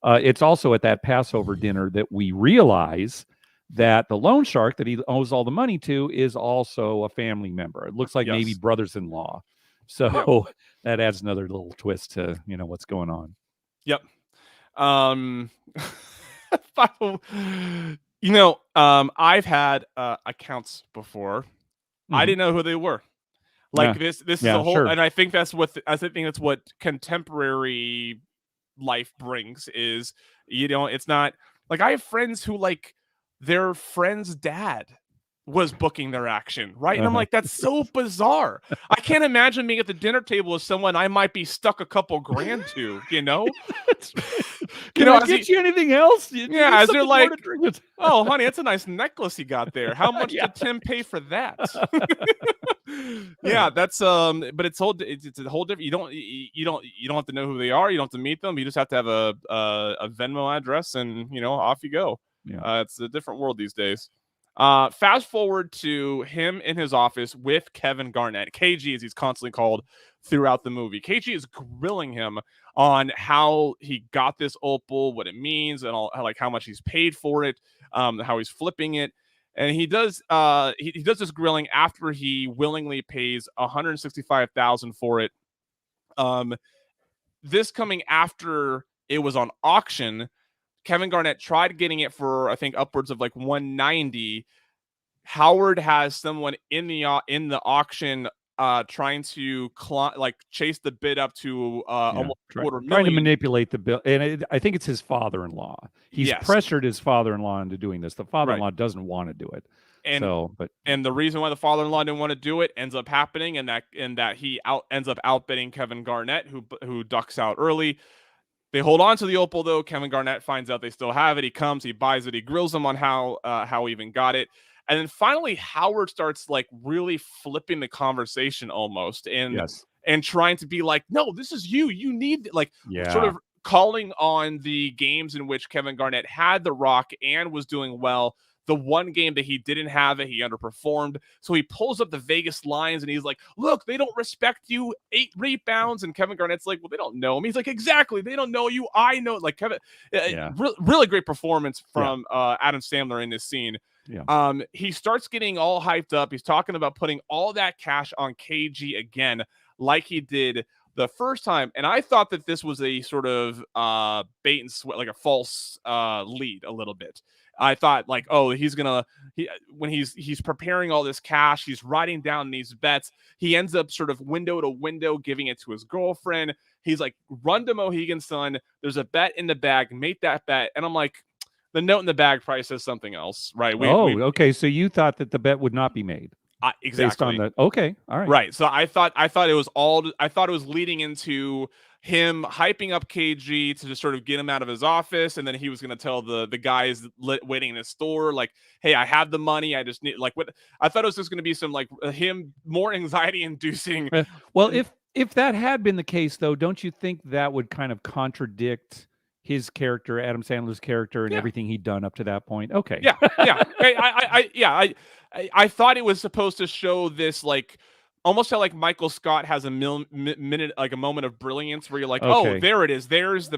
It's also at that Passover dinner that we realize that the loan shark that he owes all the money to is also a family member. It looks like maybe brothers-in-law. So that adds another little twist to, what's going on. Yep. I've had accounts before. Mm-hmm. I didn't know who they were. Like this is a whole, and I think that's what contemporary life brings, is, it's not like, I have friends who, like, their friend's dad was booking their action, right? And I'm like, that's so bizarre. I can't imagine being at the dinner table with someone I might be stuck a couple grand to, Can I get you anything else? As they're like, oh, honey, that's a nice necklace you got there. How much did Tim pay for that? That's but it's a whole different. You don't have to know who they are. You don't have to meet them. You just have to have a Venmo address, and off you go. It's a different world these days. Fast forward to him in his office with Kevin Garnett, KG as he's constantly called throughout the movie. KG is grilling him on how he got this opal, what it means, and all, like, how much he's paid for it, how he's flipping it. And he does he does this grilling after he willingly pays $165,000 for it. This coming after it was on auction. Kevin Garnett tried getting it for, I think, upwards of like $190. Howard has someone in the auction trying to chase the bid up to almost quarter trying to million. manipulate the bill, and I think it's his father-in-law. He's pressured his father-in-law into doing this. The father-in-law doesn't want to do it. And the reason why the father-in-law didn't want to do it ends up happening, and that he ends up outbidding Kevin Garnett, who ducks out early. They hold on to the opal though. Kevin Garnett finds out they still have it. He comes, he buys it, he grills him on how he even got it. And then finally Howard starts like really flipping the conversation almost and trying to be like, no, this is you. You need sort of calling on the games in which Kevin Garnett had the rock and was doing well. The one game that he didn't have it, he underperformed. So he pulls up the Vegas lines and he's like, look, they don't respect you. 8 rebounds. And Kevin Garnett's like, well, they don't know him. He's like, exactly. They don't know you. I know. Like Kevin, really great performance from Adam Sandler in this scene. Yeah. He starts getting all hyped up. He's talking about putting all that cash on KG again, like he did the first time. And I thought that this was a sort of bait and switch, like a false lead a little bit. I thought like, oh, when he's preparing all this cash, he's writing down these bets. He ends up sort of window to window giving it to his girlfriend. He's like, run to Mohegan Sun. There's a bet in the bag. Make that bet. And I'm like, the note in the bag probably says something else, right? Okay. So you thought that the bet would not be made. Exactly. Based on the all right. Right. So I thought it was leading into him hyping up KG to just sort of get him out of his office, and then he was going to tell the guys waiting in his store, like, hey, I have the money, I just need what I thought it was just going to be some like him more anxiety inducing. Well, if that had been the case though, don't you think that would kind of contradict his character, Adam Sandler's character, and everything he'd done up to that point? Okay. I thought it was supposed to show this like almost how like Michael Scott has a minute, like a moment of brilliance where you're like, oh, there it is. There's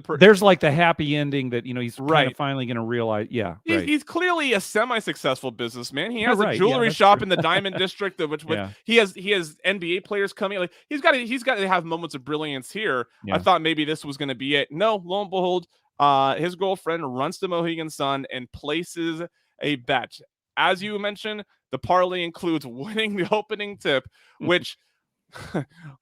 like the happy ending that, he's kind of finally going to realize. Yeah. He's clearly a semi-successful businessman. He has a jewelry shop in the Diamond District, which he has NBA players coming. Like he's got to have moments of brilliance here. I thought maybe this was going to be it. No, lo and behold, his girlfriend runs to Mohegan Sun and places a bet. As you mentioned, the parlay includes winning the opening tip, which,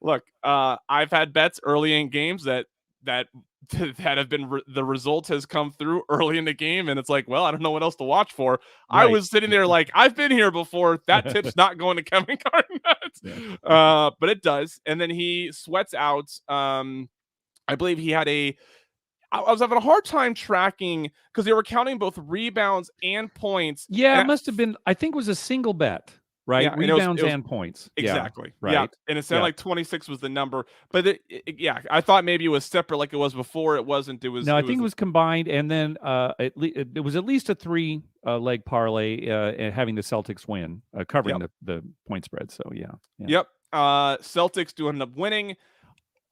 look, I've had bets early in games that have been the result has come through early in the game, and it's like, well, I don't know what else to watch for. Right. I was sitting there like, I've been here before. That tip's not going to Kevin Garnett, but it does. And then he sweats out. I believe he had I was having a hard time tracking because they were counting both rebounds and points. Yeah, it must have been, I think it was a single bet, right? Yeah, rebounds and points. Exactly. Yeah, right. Yeah. And it sounded like 26 was the number. But I thought maybe it was separate like it was before. It wasn't. It was. No, I think it was combined. And then it was at least a 3-leg parlay having the Celtics win, covering the point spread. So, yeah. Yep. Celtics do end up winning.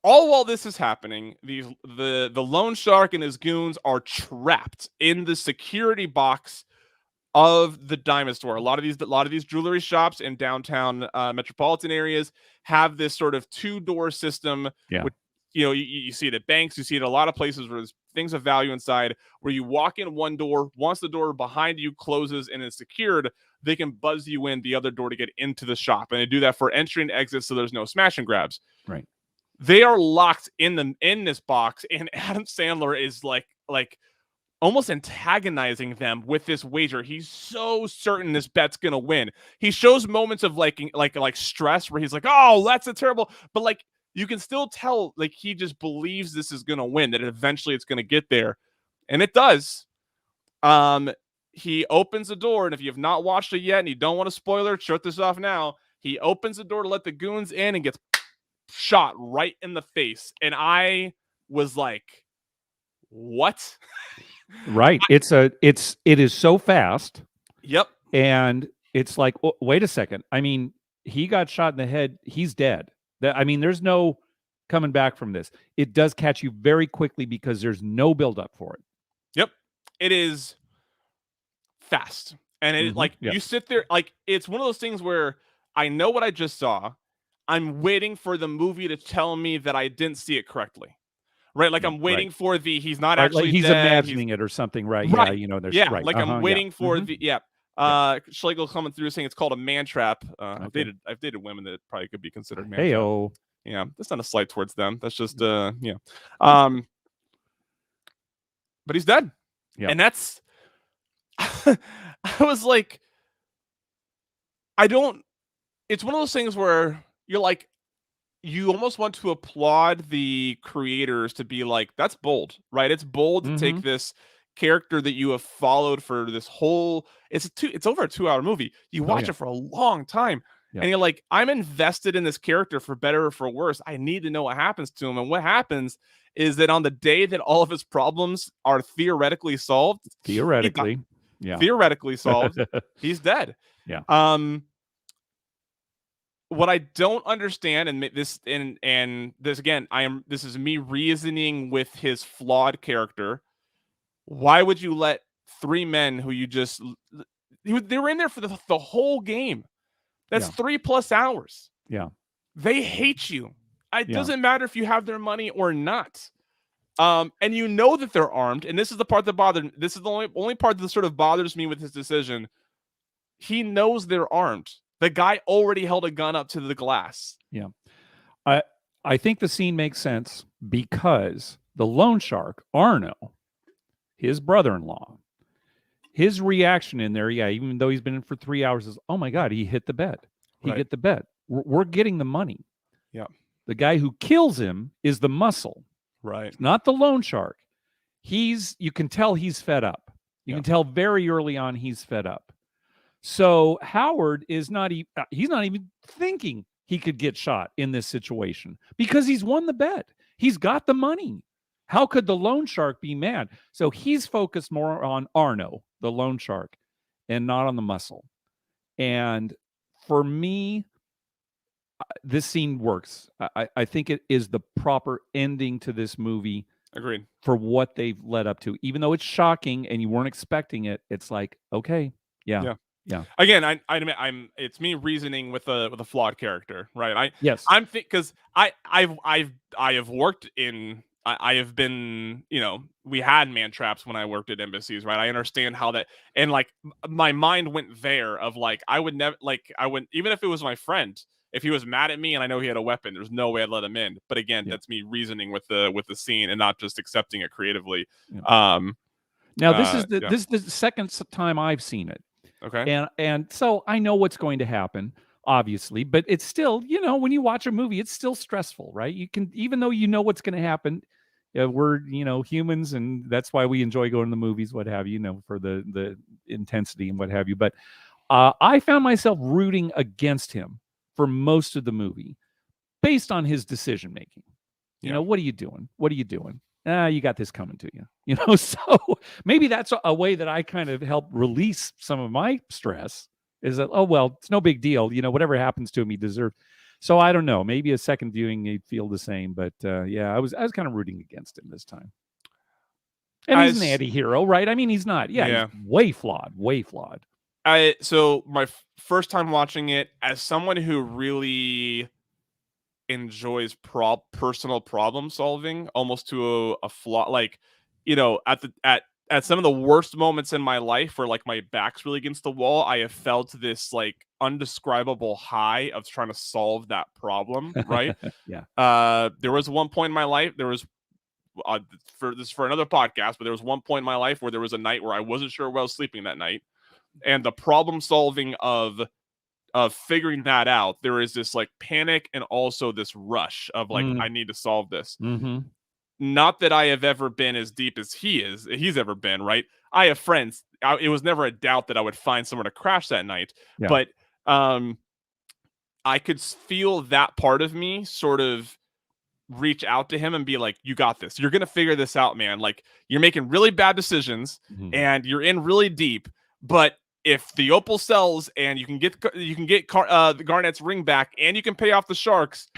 All while this is happening, the loan shark and his goons are trapped in the security box of the diamond store. A lot of these jewelry shops in downtown metropolitan areas have this sort of 2-door system. Yeah. Which, you see it at banks, you see it at a lot of places where there's things of value inside, where you walk in one door, once the door behind you closes and is secured, they can buzz you in the other door to get into the shop. And they do that for entry and exit, so there's no smash and grabs. Right. They are locked in this box, and Adam Sandler is like almost antagonizing them with this wager. He's so certain this bet's gonna win. He shows moments of like stress where he's like, "Oh, that's a terrible," but like you can still tell like he just believes this is gonna win. That eventually it's gonna get there, and it does. He opens the door, and if you have not watched it yet and you don't want a spoiler, shut this off now. He opens the door to let the goons in and gets shot right in the face, and I was like, what? Right. It is so fast. Yep. And it's like, oh, wait a second. I mean, he got shot in the head. He's dead. There's no coming back from this. It does catch you very quickly because there's no buildup for it. Yep. It is fast. And it you sit there, like, it's one of those things where I know what I just saw. I'm waiting for the movie to tell me that I didn't see it correctly, right? Like I'm waiting for he's not actually like he's dead. Imagining it or something, right? Right. Yeah, there's I'm waiting for Schlegel coming through saying it's called a man trap. I've dated women that probably could be considered man trap. Yeah, that's not a slight towards them. That's just yeah. But he's dead. Yeah. And that's I was like, it's one of those things where you're like, you almost want to applaud the creators to be like, that's bold, right? It's bold to take this character that you have followed for this whole, it's over a 2-hour movie. You watch it for a long time. And you're like, I'm invested in this character for better or for worse. I need to know what happens to him. And what happens is that on the day that all of his problems are theoretically solved, theoretically solved, he's dead. Yeah. What I don't understand, and this again, this is me reasoning with his flawed character. Why would you let 3 men who they were in there for the whole game? That's 3+ hours. Yeah. They hate you. It doesn't matter if you have their money or not. And you know that they're armed. And this is the part that bothered me. This is the only part that sort of bothers me with his decision. He knows they're armed. The guy already held a gun up to the glass. Yeah. I think the scene makes sense because the loan shark, Arno, his brother-in-law, his reaction in there, even though he's been in for 3 hours, is, oh my God, he hit the bed. He hit the bed. We're getting the money. Yeah. The guy who kills him is the muscle. Right. Not the loan shark. You can tell he's fed up. You can tell very early on he's fed up. So Howard is he's not even thinking he could get shot in this situation because he's won the bet. He's got the money. How could the loan shark be mad? So he's focused more on Arno, the loan shark, and not on the muscle. And for me, this scene works. I think it is the proper ending to this movie. Agreed. For what they've led up to. Even though it's shocking and you weren't expecting it, it's like, okay, yeah. Again, it's me reasoning with a flawed character, right? Because I have worked in. I have been, we had man traps when I worked at embassies, right? I understand how that, and like my mind went there of like, I would never, like, I wouldn't, even if it was my friend, if he was mad at me and I know he had a weapon, there's no way I'd let him in. But again, that's me reasoning with the scene and not just accepting it creatively. Now this is the second time I've seen it. Okay. And so I know what's going to happen, obviously, but it's still, when you watch a movie, it's still stressful, right? You can, even though you know what's going to happen, we're, humans, and that's why we enjoy going to the movies, what have you, for the intensity and what have you. But I found myself rooting against him for most of the movie based on his decision making. What are you doing? What are you doing? You got this coming to you, so maybe that's a way that I kind of help release some of my stress is that, oh, well, it's no big deal. Whatever happens to him, he deserves. So I don't know, maybe a second viewing, he'd feel the same, but I was kind of rooting against him this time. And he's an anti-hero, right? I mean, he's not. He's way flawed. So my first time watching it, as someone who really enjoys personal problem solving, almost to a flaw, like, at some of the worst moments in my life where like my back's really against the wall, I have felt this like undescribable high of trying to solve that problem, right? There was one point in my life, for another podcast, but there was one point in my life where there was a night where I wasn't sure where I was sleeping that night, and the problem solving of figuring that out, there is this like panic and also this rush of like, I need to solve this. Not that I have ever been as deep as he's ever been, right? I have friends. It was never a doubt that I would find somewhere to crash that night, but I could feel that part of me sort of reach out to him and be like, you got this. You're going to figure this out, man. Like, you're making really bad decisions and you're in really deep, but if the opal sells and you can get the Garnet's ring back and you can pay off the sharks,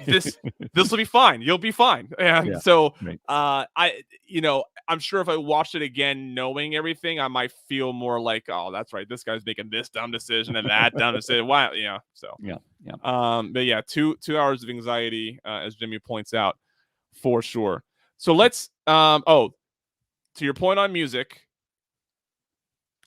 this will be fine. You'll be fine. And I'm sure if I watched it again, knowing everything, I might feel more like, oh, that's right, this guy's making this dumb decision and that dumb decision. Wow, But yeah, 2 hours of anxiety, as Jimmy points out, for sure. So let's to your point on music.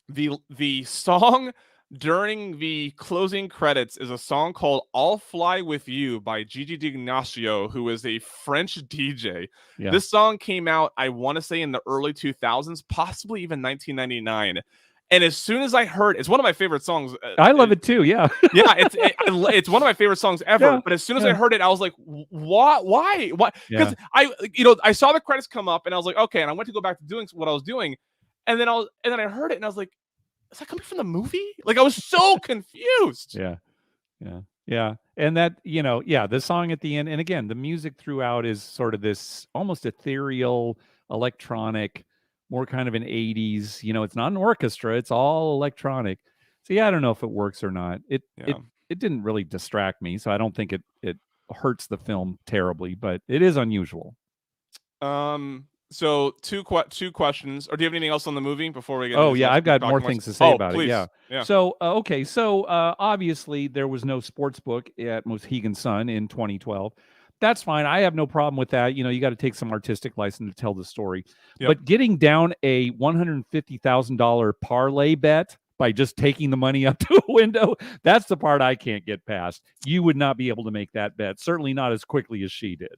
The song during the closing credits is a song called "I'll Fly with You" by Gigi D'Ignacio, who is a French DJ. Yeah. This song came out, I want to say, in the early 2000s, possibly even 1999. And as soon as I heard, it's one of my favorite songs. I love it too. Yeah. Yeah, it's one of my favorite songs ever. Yeah, but as soon as I heard it, I was like, "What? Why? Why?" Because Yeah. I saw the credits come up, and I was like, "Okay." And I went to go back to doing what I was doing, and then I heard it, and I was like, "Is that coming from the movie?" Like, I was so confused. Yeah. Yeah. Yeah. And that, the song at the end, and again, the music throughout is sort of this almost ethereal, electronic, more kind of an 80s, it's not an orchestra, it's all electronic. So yeah, I don't know if it works or not. It didn't really distract me, so I don't think it hurts the film terribly, but it is unusual. So two questions. Or do you have anything else on the movie before we get? Oh yeah, I've got more things to say about please. it. Yeah. So okay, so obviously there was no sports book at Mohegan Sun in 2012. That's fine. I have no problem with that. You got to take some artistic license to tell the story. Yep. But getting down a $150,000 parlay bet by just taking the money up to a window, that's the part I can't get past. You would not be able to make that bet. Certainly not as quickly as she did.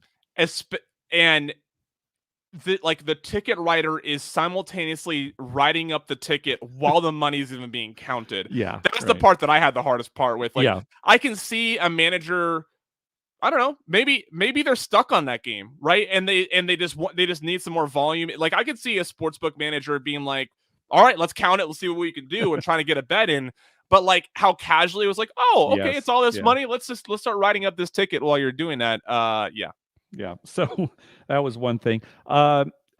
And the ticket writer is simultaneously writing up the ticket while the money's even being counted. Yeah. That's the part that I had the hardest part with. Like, yeah. I can see a manager, I don't know, maybe they're stuck on that game, right? And they just need some more volume. Like, I could see a sportsbook manager being like, "All right, let's count it. Let's see what we can do," and trying to get a bet in. But like, how casually it was like, "Oh, okay, Yes. it's all this Yeah. money. Let's start writing up this ticket while you're doing that." Yeah. Yeah. So that was one thing.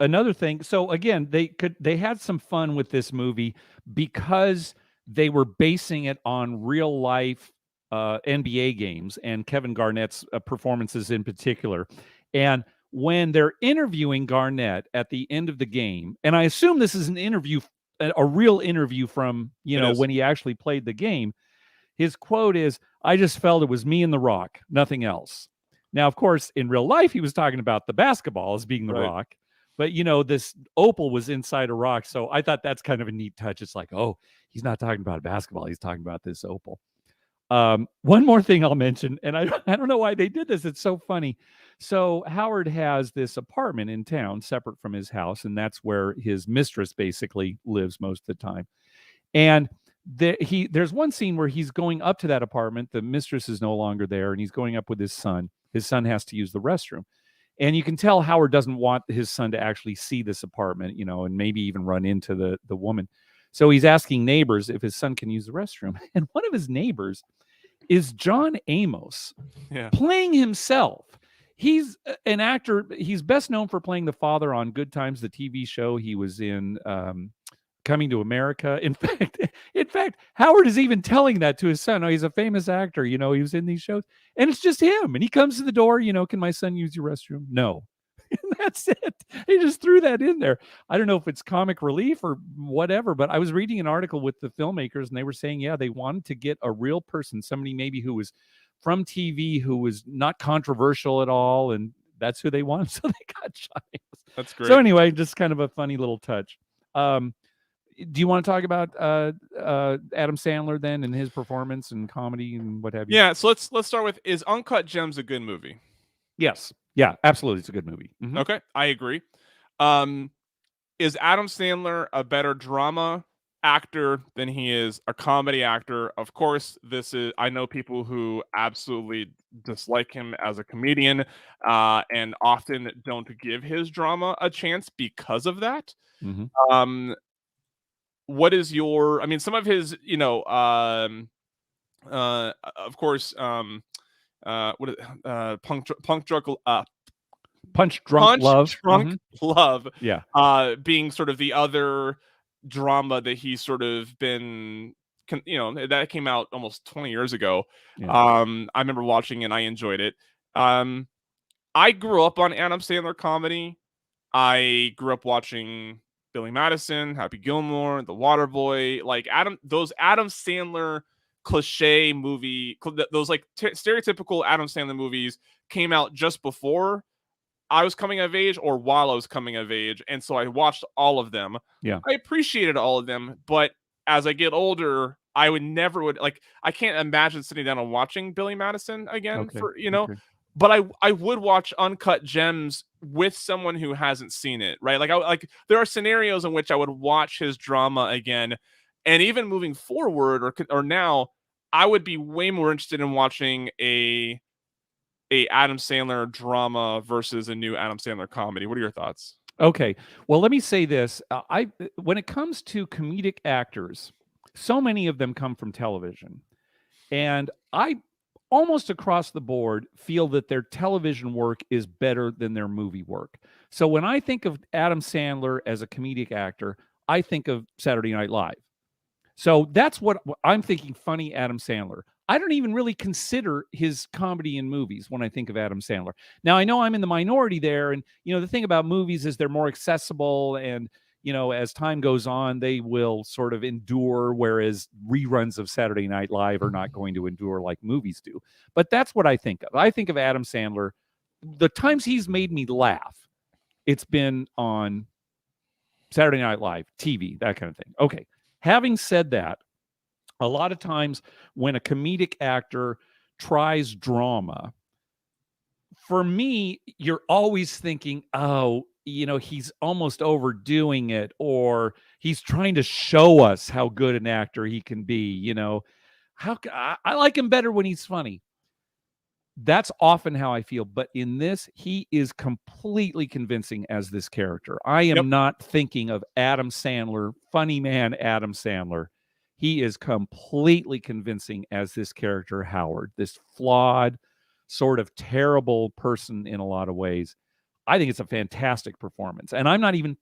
Another thing. So again, they had some fun with this movie because they were basing it on real life NBA games and Kevin Garnett's performances in particular. And when they're interviewing Garnett at the end of the game, and I assume this is an interview, a real interview from, when he actually played the game, his quote is, "I just felt it was me and The Rock, nothing else." Now, of course, in real life, he was talking about the basketball as being the rock, but this opal was inside a rock. So I thought that's kind of a neat touch. It's like, oh, he's not talking about a basketball. He's talking about this opal. One more thing I'll mention, and I don't know why they did this. It's so funny. So Howard has this apartment in town separate from his house, and that's where his mistress basically lives most of the time. And there's one scene where he's going up to that apartment. The mistress is no longer there, and he's going up with his son. His son has to use the restroom. And you can tell Howard doesn't want his son to actually see this apartment, and maybe even run into the woman. So he's asking neighbors if his son can use the restroom. And one of his neighbors is John Amos, playing himself. He's an actor. He's best known for playing the father on Good Times, the TV show. He was in Coming to America. In fact, Howard is even telling that to his son. Oh, he's a famous actor. He was in these shows, and it's just him. And he comes to the door. Can my son use your restroom? No. And that's it. He just threw that in there. I don't know if it's comic relief or whatever, but I was reading an article with the filmmakers, and they were saying, they wanted to get a real person, somebody maybe who was from TV, who was not controversial at all, and that's who they wanted. So they got John Amos. That's great. So anyway, just kind of a funny little touch. Do you want to talk about Adam Sandler then and his performance and comedy and what have you? Yeah, so let's start with, is Uncut Gems a good movie? Yes. Yeah, absolutely. It's a good movie. Mm-hmm. Okay, I agree. Is Adam Sandler a better drama actor than he is a comedy actor? Of course, I know people who absolutely dislike him as a comedian and often don't give his drama a chance because of that. Mm-hmm. What is some of his, of course, what is Punch Drunk Love. Love. Yeah. Being sort of the other drama that he's sort of been, that came out almost 20 years ago. Yeah. I remember watching and I enjoyed it. I grew up on Adam Sandler comedy. I grew up watching Billy Madison, Happy Gilmore, The Waterboy, like those Adam Sandler cliche movie, those like stereotypical Adam Sandler movies came out just before I was coming of age or while I was coming of age. And so I watched all of them. Yeah. I appreciated all of them, but as I get older, I would like, I can't imagine sitting down and watching Billy Madison again Okay. for, Okay. but I would watch Uncut Gems with someone who hasn't seen it, right? Like there are scenarios in which I would watch his drama again, and even moving forward or now, I would be way more interested in watching a Adam Sandler drama versus a new Adam Sandler comedy. What are your thoughts? Okay. Well, let me say this. When it comes to comedic actors, so many of them come from television. And I almost across the board feel that their television work is better than their movie work. So when I think of Adam Sandler as a comedic actor, I think of Saturday Night Live. So that's what I'm thinking, funny Adam Sandler. I don't even really consider his comedy in movies when I think of Adam Sandler. Now, I know I'm in the minority there. And, the thing about movies is they're more accessible. And, as time goes on, they will sort of endure, whereas reruns of Saturday Night Live are not going to endure like movies do. But that's what I think of. I think of Adam Sandler. The times he's made me laugh, it's been on Saturday Night Live, TV, that kind of thing. Okay. Having said that, a lot of times when a comedic actor tries drama, for me, you're always thinking, oh, he's almost overdoing it, or he's trying to show us how good an actor he can be. I like him better when he's funny. That's often how I feel. But in this, he is completely convincing as this character. I am not thinking of Adam Sandler, funny man Adam Sandler. He is completely convincing as this character, Howard, this flawed, sort of terrible person in a lot of ways. I think it's a fantastic performance. And I'm not even,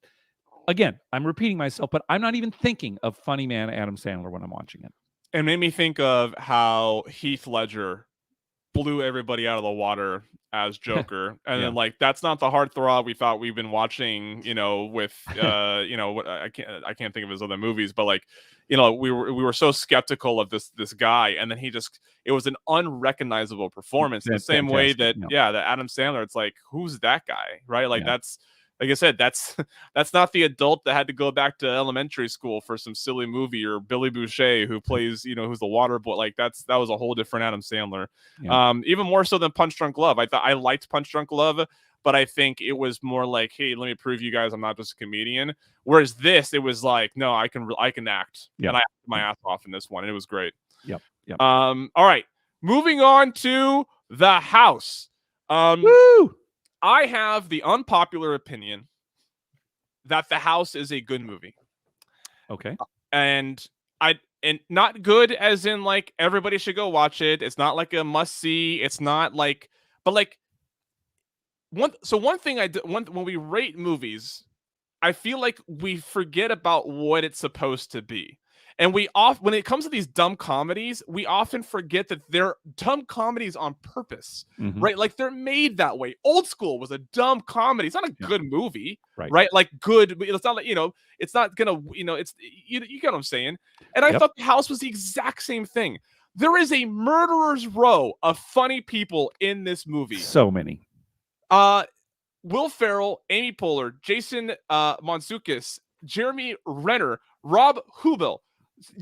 again, I'm repeating myself, but I'm not even thinking of funny man Adam Sandler when I'm watching it. It made me think of how Heath Ledger blew everybody out of the water as Joker, and then like that's not the heartthrob we thought we've been watching, with I can't think of his other movies, but like, we were so skeptical of this guy, and then it was an unrecognizable performance in the same way that that Adam Sandler, it's like, who's that guy, right? Like that's, like I said, that's not the adult that had to go back to elementary school for some silly movie, or Billy Boucher who plays, who's the water boy. Like that was a whole different Adam Sandler. Even more so than Punch Drunk Love. I thought I liked Punch Drunk Love, but I think it was more like, hey, let me prove you guys I'm not just a comedian. Whereas this, it was like, no, I can act, and I acted my ass off in this one, and it was great. Yep. All right, moving on to The House. Woo! I have the unpopular opinion that The House is a good movie. Okay. And not good as in like everybody should go watch it. It's not like a must see. It's not like, but like one thing when we rate movies, I feel like we forget about what it's supposed to be. And when it comes to these dumb comedies, we often forget that they're dumb comedies on purpose, right? Like they're made that way. Old School was a dumb comedy. It's not a good movie, right? Like good. It's not like, it's not gonna, it's, you get what I'm saying? And I thought The House was the exact same thing. There is a murderer's row of funny people in this movie. So many. Will Ferrell, Amy Poehler, Jason Mantzoukas, Jeremy Renner, Rob Huebel,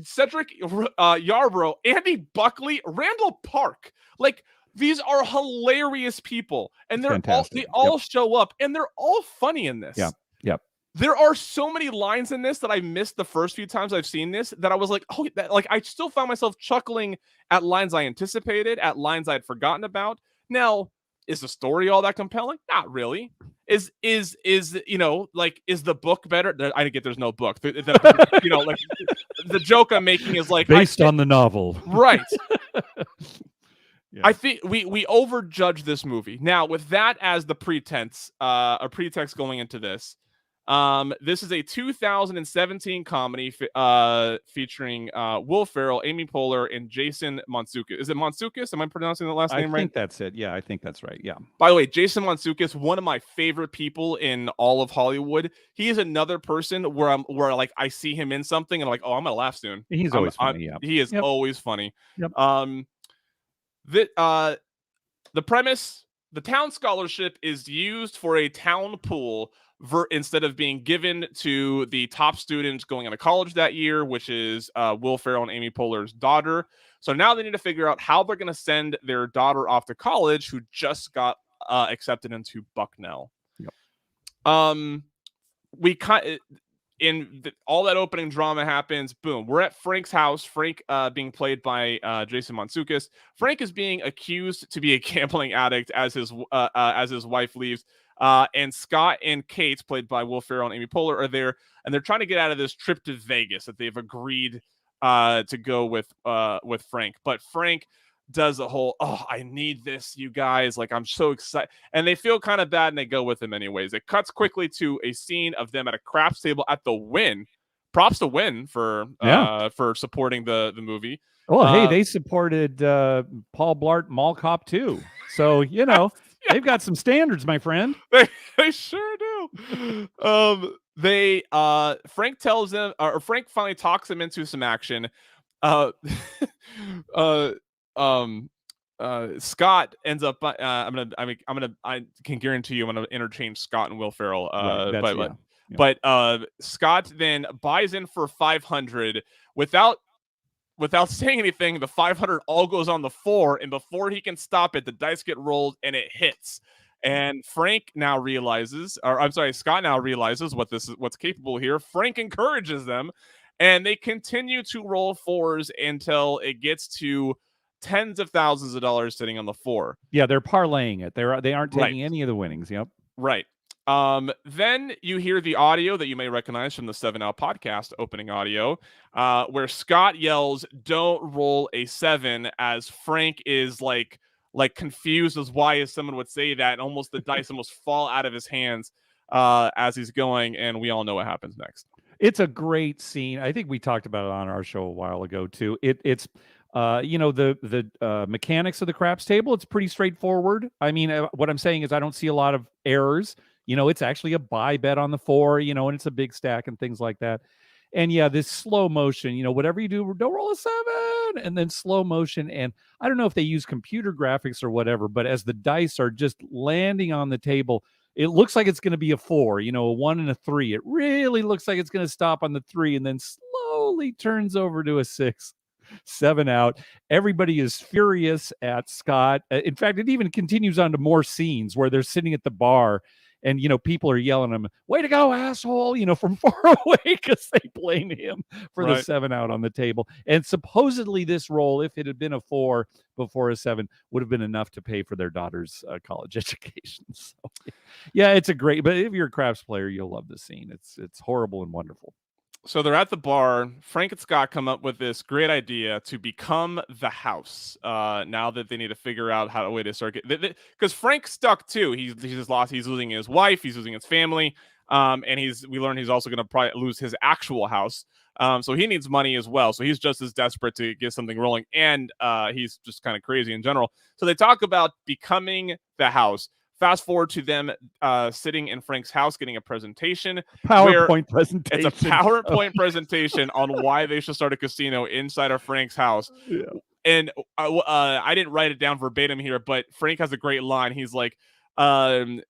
Cedric Yarbrough, Andy Buckley, Randall Park. Like, these are hilarious people, and they all show up, and they're all funny in this. Yep. There are so many lines in this that I missed the first few times I've seen this, that I was like, oh, like I still found myself chuckling at lines I anticipated, at lines I'd forgotten about. Now, is the story all that compelling? Not really. Is the book better? I get there's no book. Like the joke I'm making is like based on the novel, right? I think we overjudge this movie. Now, with that as the pretext going into this, this is a 2017 comedy featuring Will Ferrell, Amy Poehler, and Jason Mantzoukas. Is it Mantzoukas? Am I pronouncing the last name right? I think that's it. Yeah, I think that's right. Yeah. By the way, Jason Mantzoukas, one of my favorite people in all of Hollywood. He is another person where like I see him in something and I'm like, oh, I'm gonna laugh soon. He's always funny. Yeah. He is always funny. Yep. The premise: the town scholarship is used for a town pool, instead of being given to the top students going into college that year, which is Will Ferrell and Amy Poehler's daughter. So now they need to figure out how they're going to send their daughter off to college, who just got accepted into Bucknell. Yep. We all that opening drama happens. Boom, we're at Frank's house. Frank being played by Jason Mantzoukas. Frank is being accused to be a gambling addict as his wife leaves. And Scott and Kate, played by Will Ferrell and Amy Poehler, are there, and they're trying to get out of this trip to Vegas that they've agreed to go with Frank. But Frank does a whole, I need this, you guys, like, I'm so excited, and they feel kind of bad and they go with him anyways. It cuts quickly to a scene of them at a craps table at the Wynn. Props to Wynn for supporting the movie. Oh, hey, they supported Paul Blart Mall Cop too, so you know. They've got some standards, my friend. They sure do. Frank tells them, or Frank finally talks them into some action. Scott ends up. I can guarantee you, I'm gonna interchange Scott and Will Ferrell. But Scott then buys in for $500 without saying anything. The $500 all goes on the floor, and before he can stop it, the dice get rolled and it hits. And Scott now realizes what's capable here. Frank encourages them, and they continue to roll fours until it gets to tens of thousands of dollars sitting on the floor. Yeah, they're parlaying it. They aren't taking any of the winnings. Yep. Right. Then you hear the audio that you may recognize from the 7 Out podcast opening audio, where Scott yells, "Don't roll a 7," as Frank is like confused as why someone would say that, and almost the dice almost fall out of his hands as he's going, and we all know what happens next. It's a great scene. I think we talked about it on our show a while ago too. It's the mechanics of the craps table. It's pretty straightforward. I mean, what I'm saying is I don't see a lot of errors. It's actually a buy bet on the 4, and it's a big stack and things like that. And yeah, this slow motion, whatever you do, don't roll a 7, and then slow motion. And I don't know if they use computer graphics or whatever, but as the dice are just landing on the table, it looks like it's going to be a 4, a 1 and a 3. It really looks like it's going to stop on the 3 and then slowly turns over to a 6. 7 out. Everybody is furious at Scott. In fact, it even continues on to more scenes where they're sitting at the bar and, people are yelling at him, "Way to go, asshole," from far away, because they blame him for the 7 out on the table. And supposedly this roll, if it had been a 4 before a 7, would have been enough to pay for their daughter's college education. So, yeah, it's a great, but if you're a craps player, you'll love the scene. It's horrible and wonderful. So they're at the bar. Frank and Scott come up with this great idea to become the house. Now that they need to figure out how to start because Frank's stuck too. He's just lost. He's losing his wife. He's losing his family. And we learn he's also going to probably lose his actual house. So he needs money as well. So he's just as desperate to get something rolling. And he's just kind of crazy in general. So they talk about becoming the house. Fast forward to them sitting in Frank's house getting a presentation. PowerPoint presentation. It's a PowerPoint presentation on why they should start a casino inside of Frank's house. Yeah. And I didn't write it down verbatim here, but Frank has a great line. He's like, something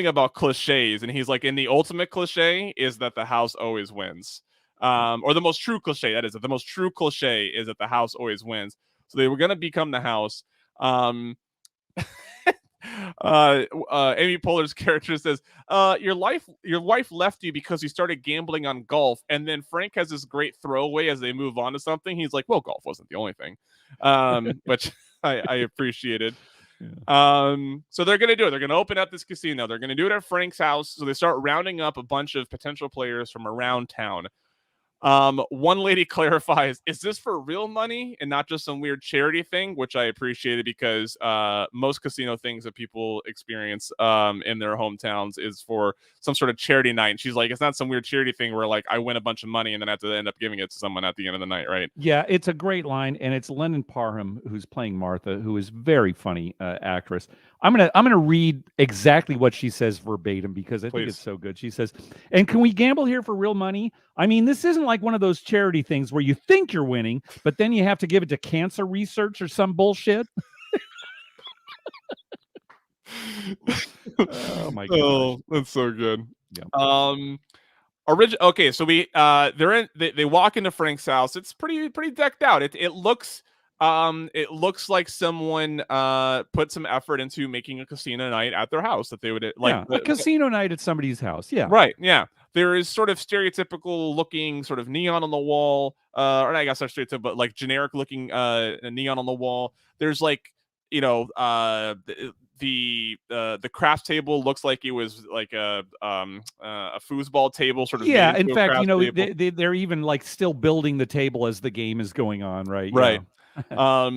about cliches. And he's like, and the ultimate cliche is that the house always wins. Or the most true cliche, that is it. The most true cliche is that the house always wins. So they were going to become the house. Amy Poehler's character says, your wife left you because you started gambling on golf. And then Frank has this great throwaway as they move on to something. He's like, well, golf wasn't the only thing, which I appreciated. Yeah. So they're going to do it. They're going to open up this casino. They're going to do it at Frank's house. So they start rounding up a bunch of potential players from around town. One lady clarifies, is this for real money and not just some weird charity thing, which I appreciated because most casino things that people experience in their hometowns is for some sort of charity night. And she's like, it's not some weird charity thing where like I win a bunch of money and then I have to end up giving it to someone at the end of the night, right? Yeah, it's a great line, and it's Lennon Parham who's playing Martha, who is very funny actress. I'm gonna read exactly what she says verbatim because I think it's so good. She says, "And can we gamble here for real money? I mean, this isn't like one of those charity things where you think you're winning, but then you have to give it to cancer research or some bullshit." Oh my gosh. Oh, that's so good. Yeah. Okay, so they walk into Frank's house. It's pretty decked out. It looks like someone put some effort into making a casino night at their house that they would like. Yeah, a casino night at somebody's house. Yeah. Right, yeah. There is sort of stereotypical looking sort of neon on the wall, or I guess not stereotypical, but like generic looking neon on the wall. There's like, you know, the craft table looks like it was like a foosball table sort of Yeah, made in into a fact, craft table. they're even like still building the table as the game is going on, right? Right. Yeah.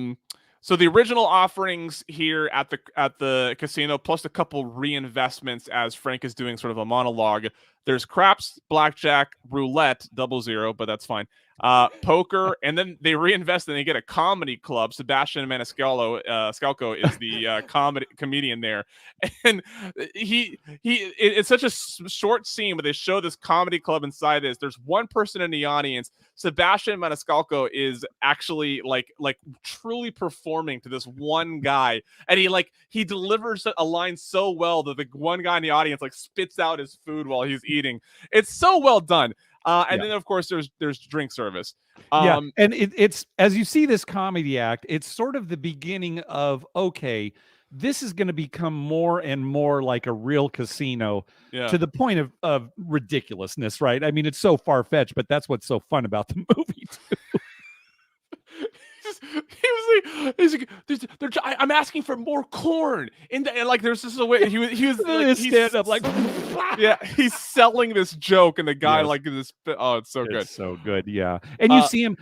So the original offerings here at the casino, plus a couple reinvestments as Frank is doing sort of a monologue. There's craps, blackjack, roulette, 00, but that's fine. Poker, and then they reinvest and they get a comedy club. Sebastian Maniscalco is the comedian there, and it's such a short scene, but they show this comedy club inside this. There's one person in the audience. Sebastian Maniscalco is actually like truly performing to this one guy, and he delivers a line so well that the one guy in the audience like spits out his food while he's eating. It's so well done. And then of course there's drink service. Yeah, and it's as you see this comedy act, it's sort of the beginning of, okay, this is going to become more and more like a real casino, to the point of ridiculousness, right? I mean, it's so far-fetched, but that's what's so fun about the movie too. He's like, I'm asking for more corn. And like, there's just a way he was like, stand up like, yeah, he's selling this joke, and the guy like this. Oh, it's so good, so good, yeah. And you see him,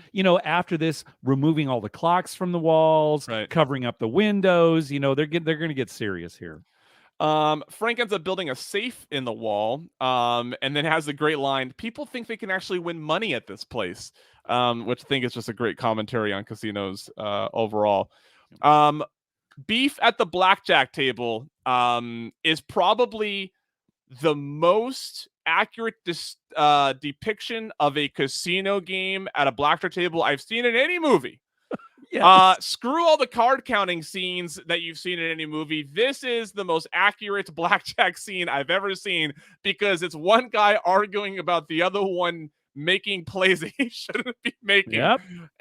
after this, removing all the clocks from the walls, covering up the windows. They're going to get serious here. Frank ends up building a safe in the wall, and then has the great line, "People think they can actually win money at this place," which I think is just a great commentary on casinos overall. Beef at the blackjack table is probably the most accurate depiction of a casino game at a blackjack table I've seen in any movie. Yes. Screw all the card counting scenes that you've seen in any movie. This is the most accurate blackjack scene I've ever seen, because it's one guy arguing about the other one making plays he shouldn't be making.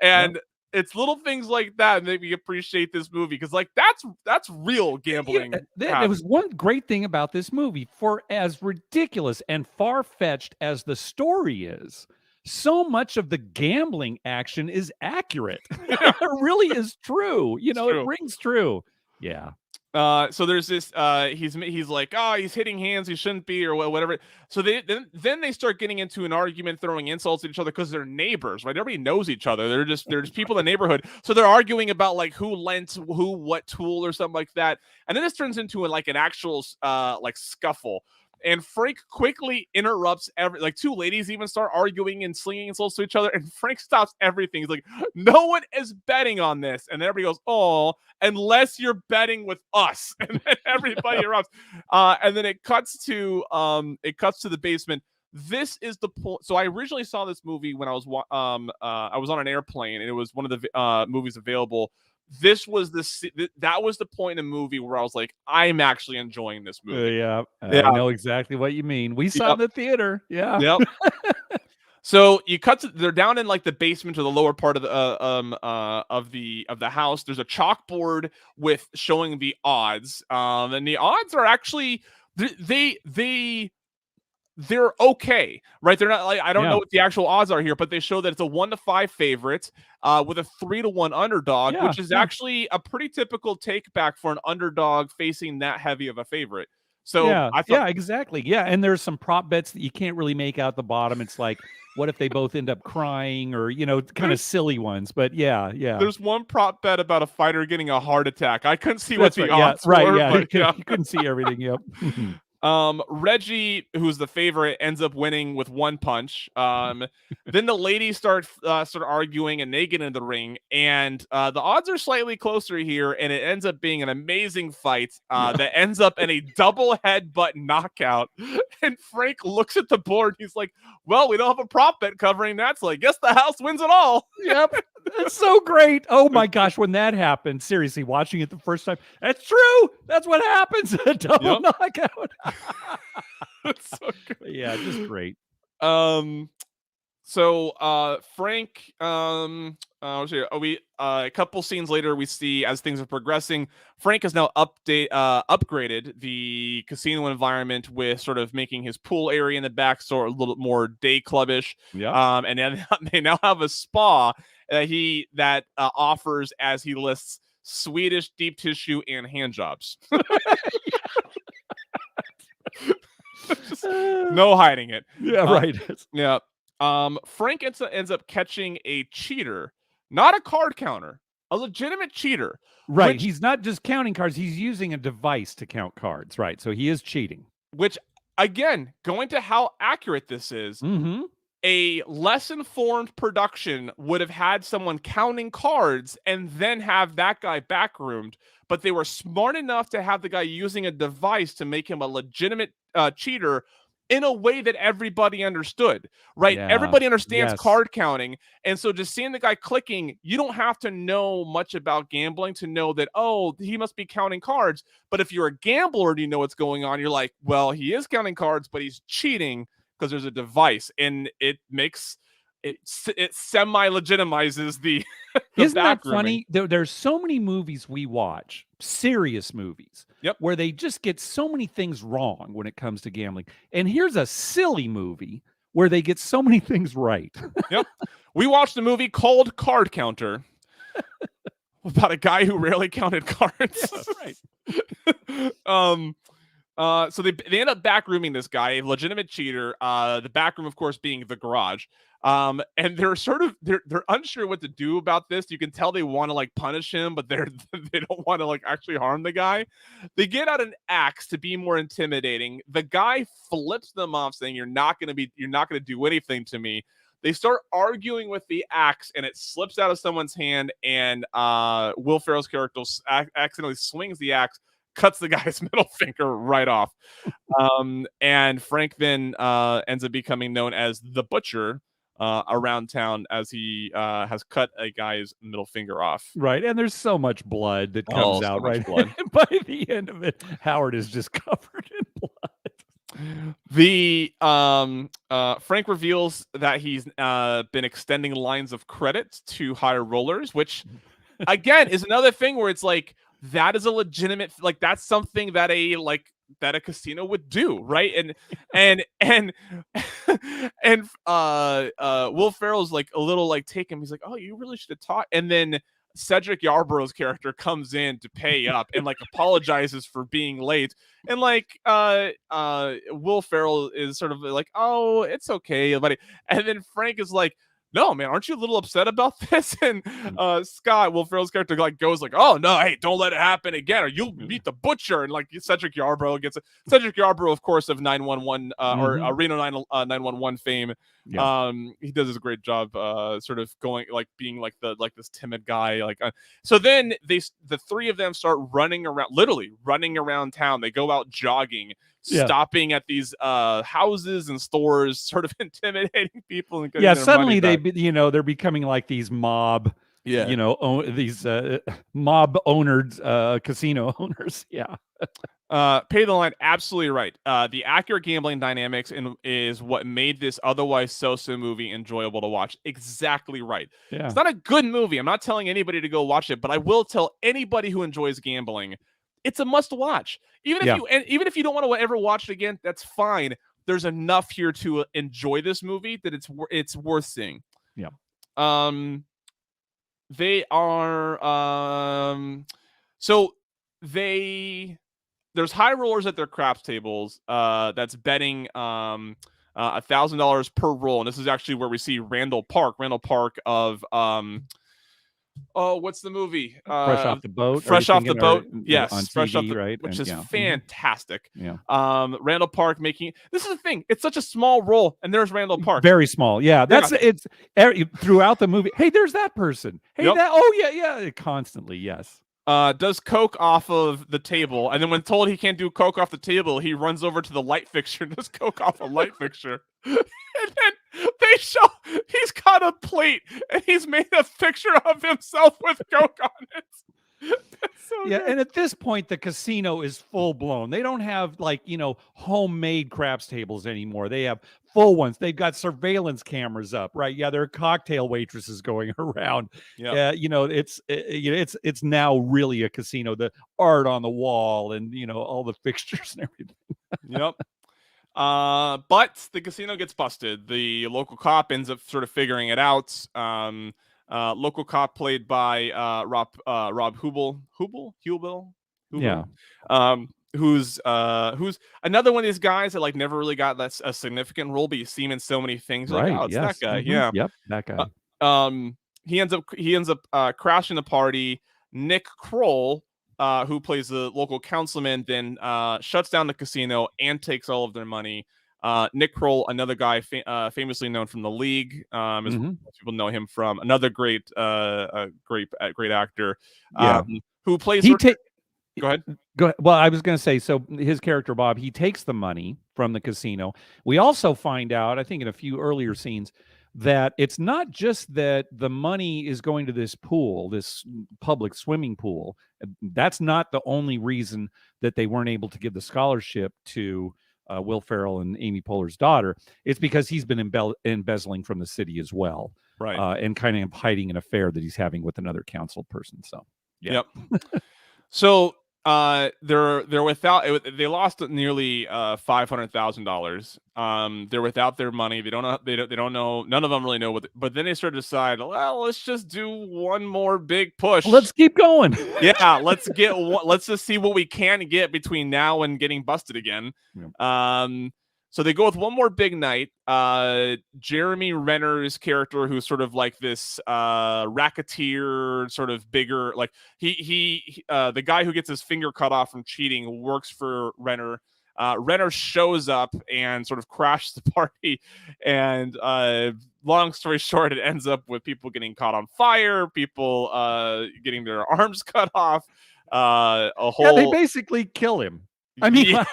And it's little things like that that make me appreciate this movie, because like that's real gambling. There was one great thing about this movie. For as ridiculous and far-fetched as the story is, so much of the gambling action is accurate. It really is true. It rings true. Yeah. So there's this he's like, he's hitting hands he shouldn't be, or whatever. So then they start getting into an argument, throwing insults at each other, because they're neighbors, right? Everybody knows each other. They're just people in the neighborhood. So they're arguing about like who lent who what tool or something like that. And then this turns into an actual like scuffle. And Frank quickly interrupts two ladies even start arguing and slinging insults to each other. And Frank stops everything. He's like, no one is betting on this. And then everybody goes, oh, unless you're betting with us. And then everybody erupts. And then it cuts to the basement. This is the point. So I originally saw this movie when I was on an airplane, and it was one of the movies available. That was the point in the movie where I was like, I'm actually enjoying this movie. I know exactly what you mean. We saw it in the theater. Yeah. Yep. So you cut to, they're down in like the basement or the lower part of the house. There's a chalkboard with showing the odds. And the odds are actually they're okay, right? They're not like, I don't know what the actual odds are here, but they show that it's a 1-5 favorite with a 3-1 underdog, which is actually a pretty typical take back for an underdog facing that heavy of a favorite. So I thought, exactly. Yeah. And there's some prop bets that you can't really make out the bottom. It's like, what if they both end up crying, or, kind of silly ones. But yeah. There's one prop bet about a fighter getting a heart attack. I couldn't see what the odds were. But, you couldn't see everything. Yep. Reggie, who's the favorite, ends up winning with one punch. Then the ladies start arguing, and they get in the ring, and the odds are slightly closer here, and it ends up being an amazing fight that ends up in a double headbutt knockout. And Frank looks at the board. He's like, well, we don't have a prop bet covering that, so I guess the house wins it all. Yep. It's so great. Oh my gosh, when that happened, seriously, watching it the first time, that's true. That's what happens. A double knockout. It's so good. Yeah, just great. So Frank, a couple scenes later, we see as things are progressing, Frank has now upgraded the casino environment with sort of making his pool area in the back sort of a little more day clubbish. Yeah. And then they now have a spa that offers, as he lists, Swedish deep tissue and hand jobs. Just no hiding it. Yeah, right. Yeah. Frank ends up catching a cheater, not a card counter, a legitimate cheater. Right. He's not just counting cards. He's using a device to count cards. Right. So he is cheating. Which, again, going to how accurate this is, a less informed production would have had someone counting cards and then have that guy backroomed. But they were smart enough to have the guy using a device to make him a legitimate cheater in a way that everybody understood, right? Yeah. Everybody understands card counting. And so just seeing the guy clicking, you don't have to know much about gambling to know that, oh, he must be counting cards. But if you're a gambler and you know what's going on, you're like, well, he is counting cards, but he's cheating because there's a device. And it makes it semi-legitimizes the Isn't that funny? There's so many movies we watch, serious movies, where they just get so many things wrong when it comes to gambling. And here's a silly movie where they get so many things right. We watched a movie called Card Counter about a guy who rarely counted cards. Yeah, right. So they end up backrooming this guy, a legitimate cheater. The backroom, of course, being the garage. And they're they're unsure what to do about this. You can tell they want to like punish him, but they don't want to like actually harm the guy. They get out an axe to be more intimidating. The guy flips them off, saying, you're not gonna do anything to me. They start arguing with the axe, and it slips out of someone's hand, and Will Ferrell's character accidentally swings the axe, cuts the guy's middle finger right off. And Frank then ends up becoming known as the Butcher around town, as he has cut a guy's middle finger off. Right. And there's so much blood that comes out, right? Blood. By the end of it, Howard is just covered in blood. The Frank reveals that he's been extending lines of credit to higher rollers, which again is another thing where it's like, that is a legitimate, like, that's something that a casino would do, right? And Will Ferrell's like a little like taken. He's like, oh, you really should have taught. And then Cedric Yarborough's character comes in to pay up and like apologizes for being late. And like Will Ferrell is sort of like, oh, it's okay, buddy. And then Frank is like, no, man, aren't you a little upset about this? And Scott, Will Ferrell's character, like goes like, oh no, hey, don't let it happen again, or you'll meet the Butcher. And like Cedric Yarborough gets it. Cedric Yarborough, of course, of 911 or Reno 911 fame. Yeah. He does a great job, sort of going like being like this timid guy. Like, so then the three of them start literally running around town. They go out jogging. Stopping at these houses and stores, sort of intimidating people. And suddenly they're becoming like these mob, these mob owners, casino owners. Yeah. Pay the line, absolutely right. The accurate gambling dynamics is what made this otherwise so-so movie enjoyable to watch. Exactly right. Yeah. It's not a good movie. I'm not telling anybody to go watch it, but I will tell anybody who enjoys gambling, it's a must watch. Even if you don't want to ever watch it again, that's fine. There's enough here to enjoy this movie that it's worth seeing. Yeah. They are there's high rollers at their craps tables that's betting $1,000 per roll, and this is actually where we see Randall Park of what's the movie? Fresh Off the Boat. Fresh Off the Boat. Yes, on Fresh TV, Off the right? Which is fantastic. Yeah. Randall Park making this is the thing. It's such a small role, and there's Randall Park. Very small. Yeah, it's throughout the movie. Hey, there's that person. Hey, that. Oh yeah. Constantly. Yes. does coke off of the table, and then when told he can't do coke off the table, he runs over to the light fixture and does coke off a light fixture. And then they show he's got a plate and he's made a picture of himself with coke on it. So yeah, good. and at this point, the casino is full blown. They don't have like, homemade craps tables anymore. They have full ones. They've got surveillance cameras up, right? Yeah, there are cocktail waitresses going around. Yeah. It's now really a casino. The art on the wall and all the fixtures and everything. Yep. But the casino gets busted. The local cop ends up sort of figuring it out. Local cop played by Rob Hubel. Yeah. Who's another one of these guys that like never really got a significant role, but you see him in so many things. Right. Like, oh, it's yes. that guy. Mhm. Yeah. Yep. That guy. He ends up crashing the party. Nick Kroll, who plays the local councilman, then shuts down the casino and takes all of their money. Nick Kroll, another guy famously known from The League, as most people know him from. Another great actor. Yeah. Who plays. Go ahead. Go ahead. Well, I was going to say, so his character Bob, he takes the money from the casino. We also find out, I think, in a few earlier scenes, that it's not just that the money is going to this pool, this public swimming pool. That's not the only reason that they weren't able to give the scholarship to Will Ferrell and Amy Poehler's daughter. It's because he's been embezzling from the city as well, right? And kind of hiding an affair that he's having with another council person. So, yeah. Yep. So they're without. They lost nearly $500,000. They're without their money. They don't know. They don't know. None of them really know what. But then they sort of decide, well, let's just do one more big push. Let's keep going. Yeah, let's just see what we can get between now and getting busted again. Yep. So they go with one more big night. Jeremy Renner's character, who's sort of like this racketeer, sort of bigger, like the guy who gets his finger cut off from cheating, works for Renner. Renner shows up and sort of crashes the party. And long story short, it ends up with people getting caught on fire, people getting their arms cut off. They basically kill him. I mean, yeah.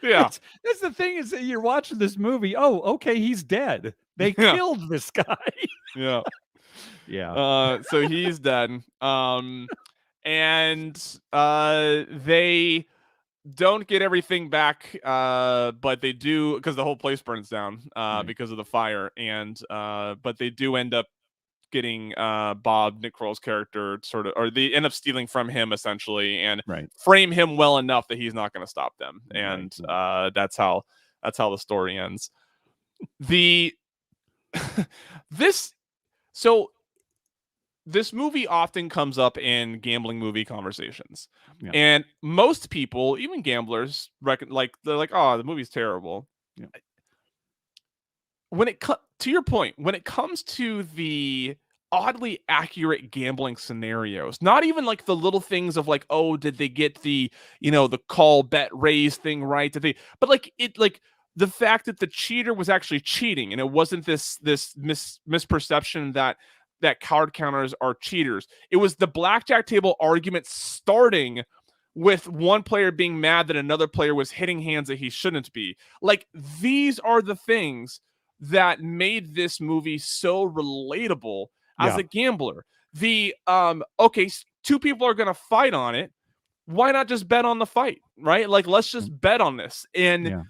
Yeah, that's the thing, is that you're watching this movie. Oh, okay, he's dead. They killed this guy. Yeah. So he's dead. And they don't get everything back, but they do, because the whole place burns down because of the fire. And but they do end up getting Bob, Nick Kroll's character, sort of, or they end up stealing from him essentially, and frame him well enough that he's not going to stop them. And that's how the story ends. This movie often comes up in gambling movie conversations, and most people, even gamblers, they're like, oh, the movie's terrible. When to your point, when it comes to the oddly accurate gambling scenarios, not even like the little things of like, oh, did they get the call, bet, raise thing right? But like the fact that the cheater was actually cheating, and it wasn't this misperception that card counters are cheaters. It was the blackjack table argument starting with one player being mad that another player was hitting hands that he shouldn't be. Like, these are the things that made this movie so relatable as a gambler. Okay, two people are going to fight on it. Why not just bet on the fight, right? Like, let's just bet on this. And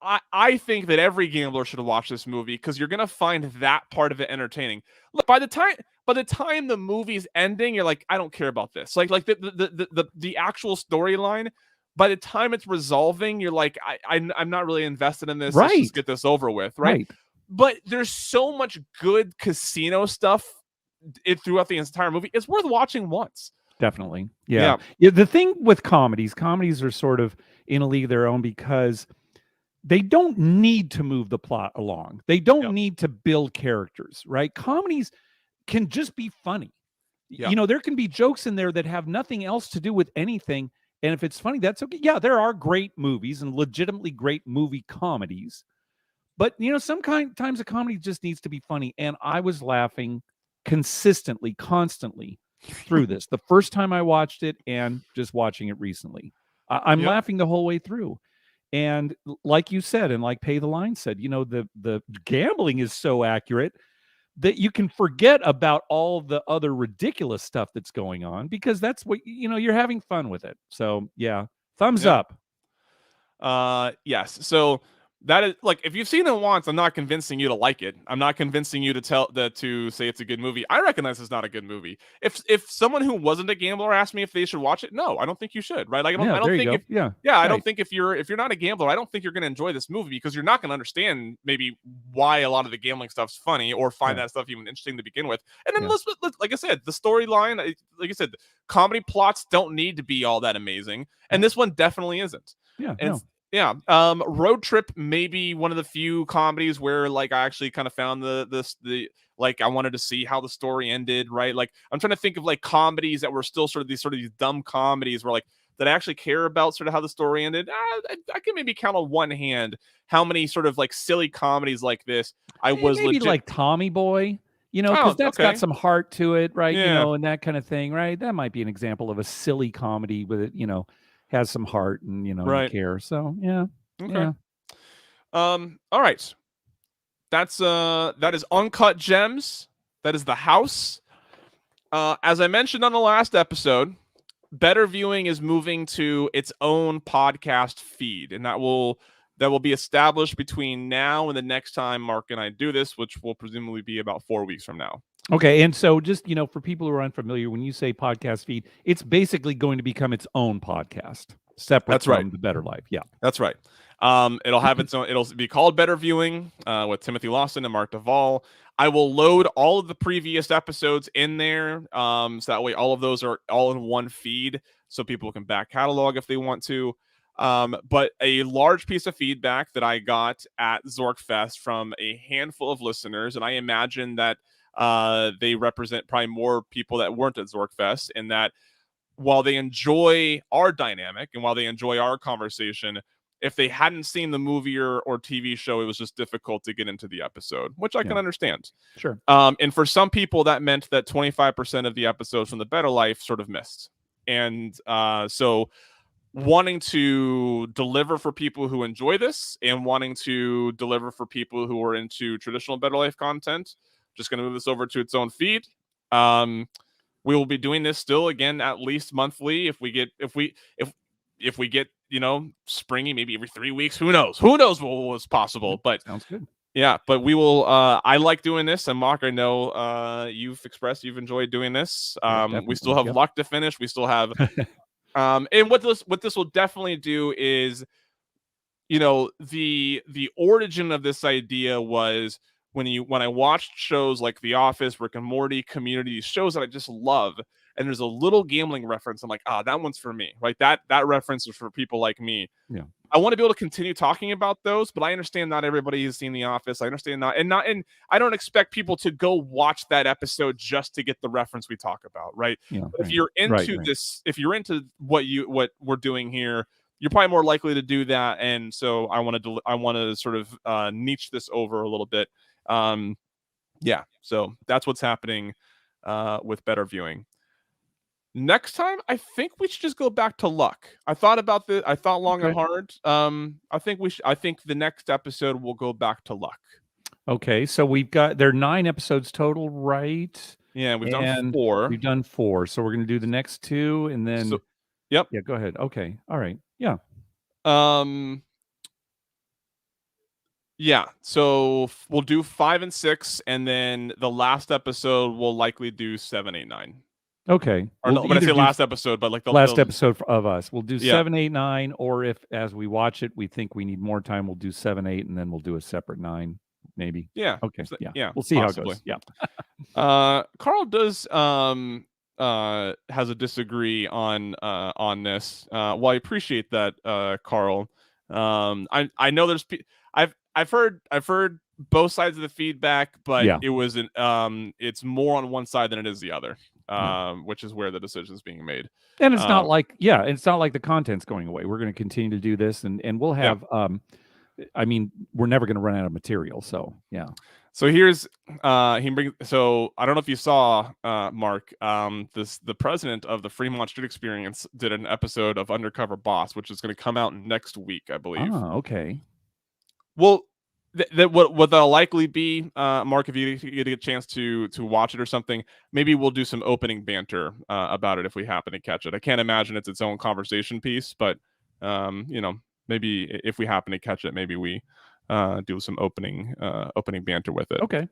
I think that every gambler should watch this movie, because you're going to find that part of it entertaining. Look, by the time the movie's ending, you're like, I don't care about this. Like the actual storyline, by the time it's resolving, you're like, I'm not really invested in this. Let's just get this over with, right? But there's so much good casino stuff throughout the entire movie. It's worth watching once. Definitely. Yeah. The thing with comedies are sort of in a league of their own, because they don't need to move the plot along. They don't need to build characters, right? Comedies can just be funny. There can be jokes in there that have nothing else to do with anything. And if it's funny, that's okay. Yeah, there are great movies and legitimately great movie comedies. But, sometimes a comedy just needs to be funny. And I was laughing consistently, constantly through this. The first time I watched it and just watching it recently. I'm Yeah. laughing the whole way through. And like you said, and like Pay the Line said, you know, the gambling is so accurate that you can forget about all the other ridiculous stuff that's going on, because that's what, you know, you're having fun with it. So yeah, thumbs Yeah. up. Yes. So that is like, if you've seen it once, I'm not convincing you to like it. I'm not convincing you to to say it's a good movie. I recognize it's not a good movie. If someone who wasn't a gambler asked me if they should watch it, no, I don't think you should. Right? Like Yeah, I don't there you think go. if Yeah. I right. don't think if you're not a gambler, I don't think you're going to enjoy this movie, because you're not going to understand maybe why a lot of the gambling stuff's funny, or find Yeah. that stuff even interesting to begin with. And then Yeah. let's like I said, the storyline, like I said, comedy plots don't need to be all that amazing, and this one definitely isn't. Yeah. And No. yeah, Road Trip may be one of the few comedies where like I actually kind of found the like I wanted to see how the story ended, right? Like I'm trying to think of like comedies that were still sort of these dumb comedies where like that I actually care about sort of how the story ended. I can maybe count on one hand how many sort of like silly comedies like this I was Maybe legit. like Tommy Boy, you know, Oh, because that's got okay. some heart to it, right? You Yeah. know, and that kind of thing, right? That might be an example of a silly comedy with it, you know, has some heart and, you know, you Right. care. So yeah. Okay. Yeah. All right. That is Uncut Gems. That is The House. As I mentioned on the last episode, Bettor Viewing is moving to its own podcast feed, and that will be established between now and the next time Mark and I do this, which will presumably be about 4 weeks from now. Okay, and so just, you know, for people who are unfamiliar, when you say podcast feed, it's basically going to become its own podcast, separate That's from right. the Better Life. Yeah. That's right. It'll have its own. It'll be called Bettor Viewing with Timothy Lawson and Mark DeVol. I will load all of the previous episodes in there, so that way all of those are all in one feed, so people can back catalog if they want to. But a large piece of feedback that I got at Zorkfest from a handful of listeners, and I imagine that they represent probably more people that weren't at Zorkfest, and that while they enjoy our dynamic and while they enjoy our conversation, if they hadn't seen the movie or TV show, it was just difficult to get into the episode, which I can understand. Sure. And for some people, that meant that 25% of the episodes from the Better Life sort of missed. And so wanting to deliver for people who enjoy this and wanting to deliver for people who are into traditional Better Life content, just going to move this over to its own feed. We will be doing this still again at least monthly. If we get you know, springy, maybe every 3 weeks. Who knows what was possible? But sounds good. Yeah, but we will. I like doing this, and Mark, I know you've expressed you've enjoyed doing this. We still have luck to finish. We still have. And what this will definitely do is, you know, the origin of this idea was when I watched shows like The Office, Rick and Morty, Community, shows that I just love, and there's a little gambling reference, I'm like, that one's for me, right? That reference is for people like me. Yeah. I want to be able to continue talking about those, but I understand not everybody has seen The Office. I understand and I don't expect people to go watch that episode just to get the reference we talk about, right? Yeah, if you're into this, if you're into what we're doing here, you're probably more likely to do that. And so I want to sort of niche this over a little bit. Yeah, so that's what's happening with Bettor Viewing. Next time, I think we should just go back to luck. I thought about this. I thought long and hard. I think the next episode will go back to luck. Okay, so there are 9 episodes total, right? Yeah, we've done 4. We've done 4, so we're going to do the next 2, and then. Yep. Yeah, go ahead. Okay, all right. Yeah. Yeah, so we'll do 5 and 6, and then the last episode we'll likely do 7, 8, 9. Okay. Or no, when I say last episode, but like the last episode of us. We'll do 7, 8, 9, or if as we watch it we think we need more time, we'll do 7, 8, and then we'll do a separate 9, maybe. Yeah. Okay. So, yeah. We'll see possibly how it goes. Yeah. Carl does has a disagree on this. Well, I appreciate that, Carl. I know there's I've heard both sides of the feedback, but it was it's more on one side than it is the other. Which is where the decision is being made. And it's not like it's not like the content's going away. We're going to continue to do this, and we'll have I mean, we're never going to run out of material. So So here's he brings. So I don't know if you saw Mark. The president of the Fremont Street Experience did an episode of Undercover Boss, which is going to come out next week, I believe. Oh, okay. Well, what that'll likely be, Mark, if you get a chance to watch it or something, maybe we'll do some opening banter about it if we happen to catch it. I can't imagine it's its own conversation piece, but maybe if we happen to catch it, maybe we do some opening banter with it. Okay.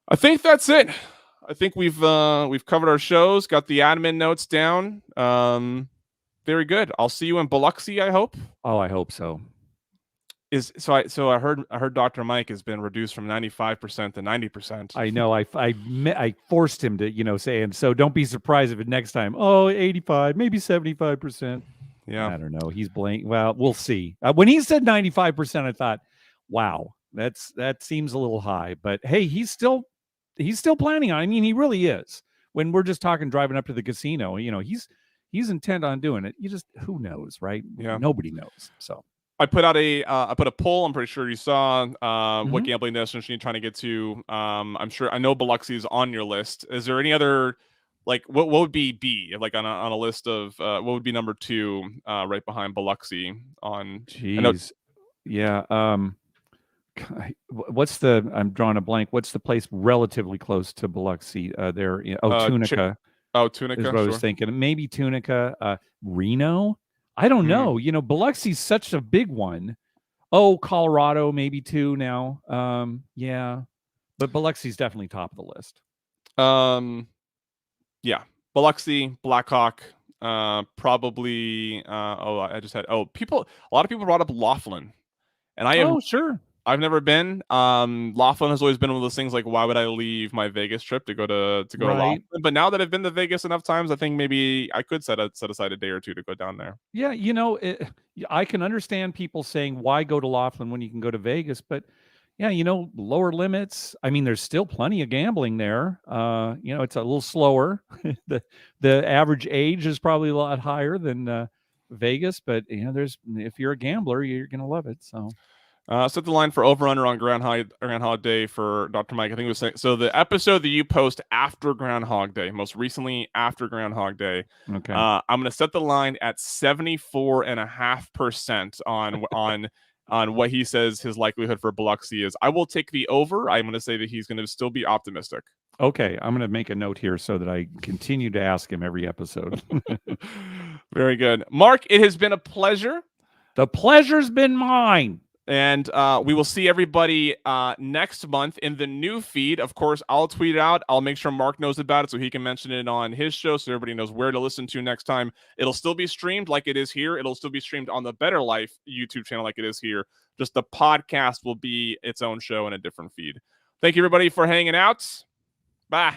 I think that's it. I think we've covered our shows, got the admin notes down. Very good. I'll see you in Biloxi, I hope. Oh, I hope so. I heard Dr. Mike has been reduced from 95% to 90%. I know. I forced him to, say, and so don't be surprised if it next time, 85, maybe 75%. Yeah. I don't know. He's blank. Well, we'll see. When he said 95%, I thought, wow, that seems a little high, but hey, he's still planning on. I mean, he really is. When we're just talking driving up to the casino, he's intent on doing it. You just, who knows, right? Yeah. Nobody knows. So I put out I put a poll. I'm pretty sure you saw what gambling destination you're trying to get to. I know Biloxi is on your list. Is there any other, like, what would be B, like on a list of what would be number 2 right behind Biloxi on? Jeez. Yeah. I'm drawing a blank. What's the place relatively close to Biloxi? There. Tunica. Tunica. Is what I was thinking. Maybe Tunica. Reno. I don't know. Biloxi's such a big one. Oh, Colorado, maybe too now. Yeah. But Biloxi's definitely top of the list. Yeah. Biloxi, Blackhawk, probably a lot of people brought up Laughlin. And sure. I've never been. Laughlin has always been one of those things, like, why would I leave my Vegas trip to go to Laughlin? But now that I've been to Vegas enough times, I think maybe I could set aside a day or two to go down there. Yeah, I can understand people saying, why go to Laughlin when you can go to Vegas? But yeah, lower limits. I mean, there's still plenty of gambling there. It's a little slower. the average age is probably a lot higher than Vegas, but if you're a gambler, you're gonna love it. So. Set the line for over/under on Groundhog Day for Dr. Mike. I think it was so the episode that you post after Groundhog Day, most recently after Groundhog Day. Okay. I'm going to set the line at 74.5% on what he says his likelihood for Biloxi is. I will take the over. I'm going to say that he's going to still be optimistic. Okay, I'm going to make a note here so that I continue to ask him every episode. Very good. Mark, it has been a pleasure. The pleasure's been mine. And we will see everybody next month in the new feed. Of course, I'll tweet it out. I'll make sure Mark knows about it so he can mention it on his show so everybody knows where to listen to next time. It'll still be streamed like it is here. It'll still be streamed on the Bettor Life YouTube channel like it is here. Just the podcast will be its own show in a different feed. Thank you, everybody, for hanging out. Bye.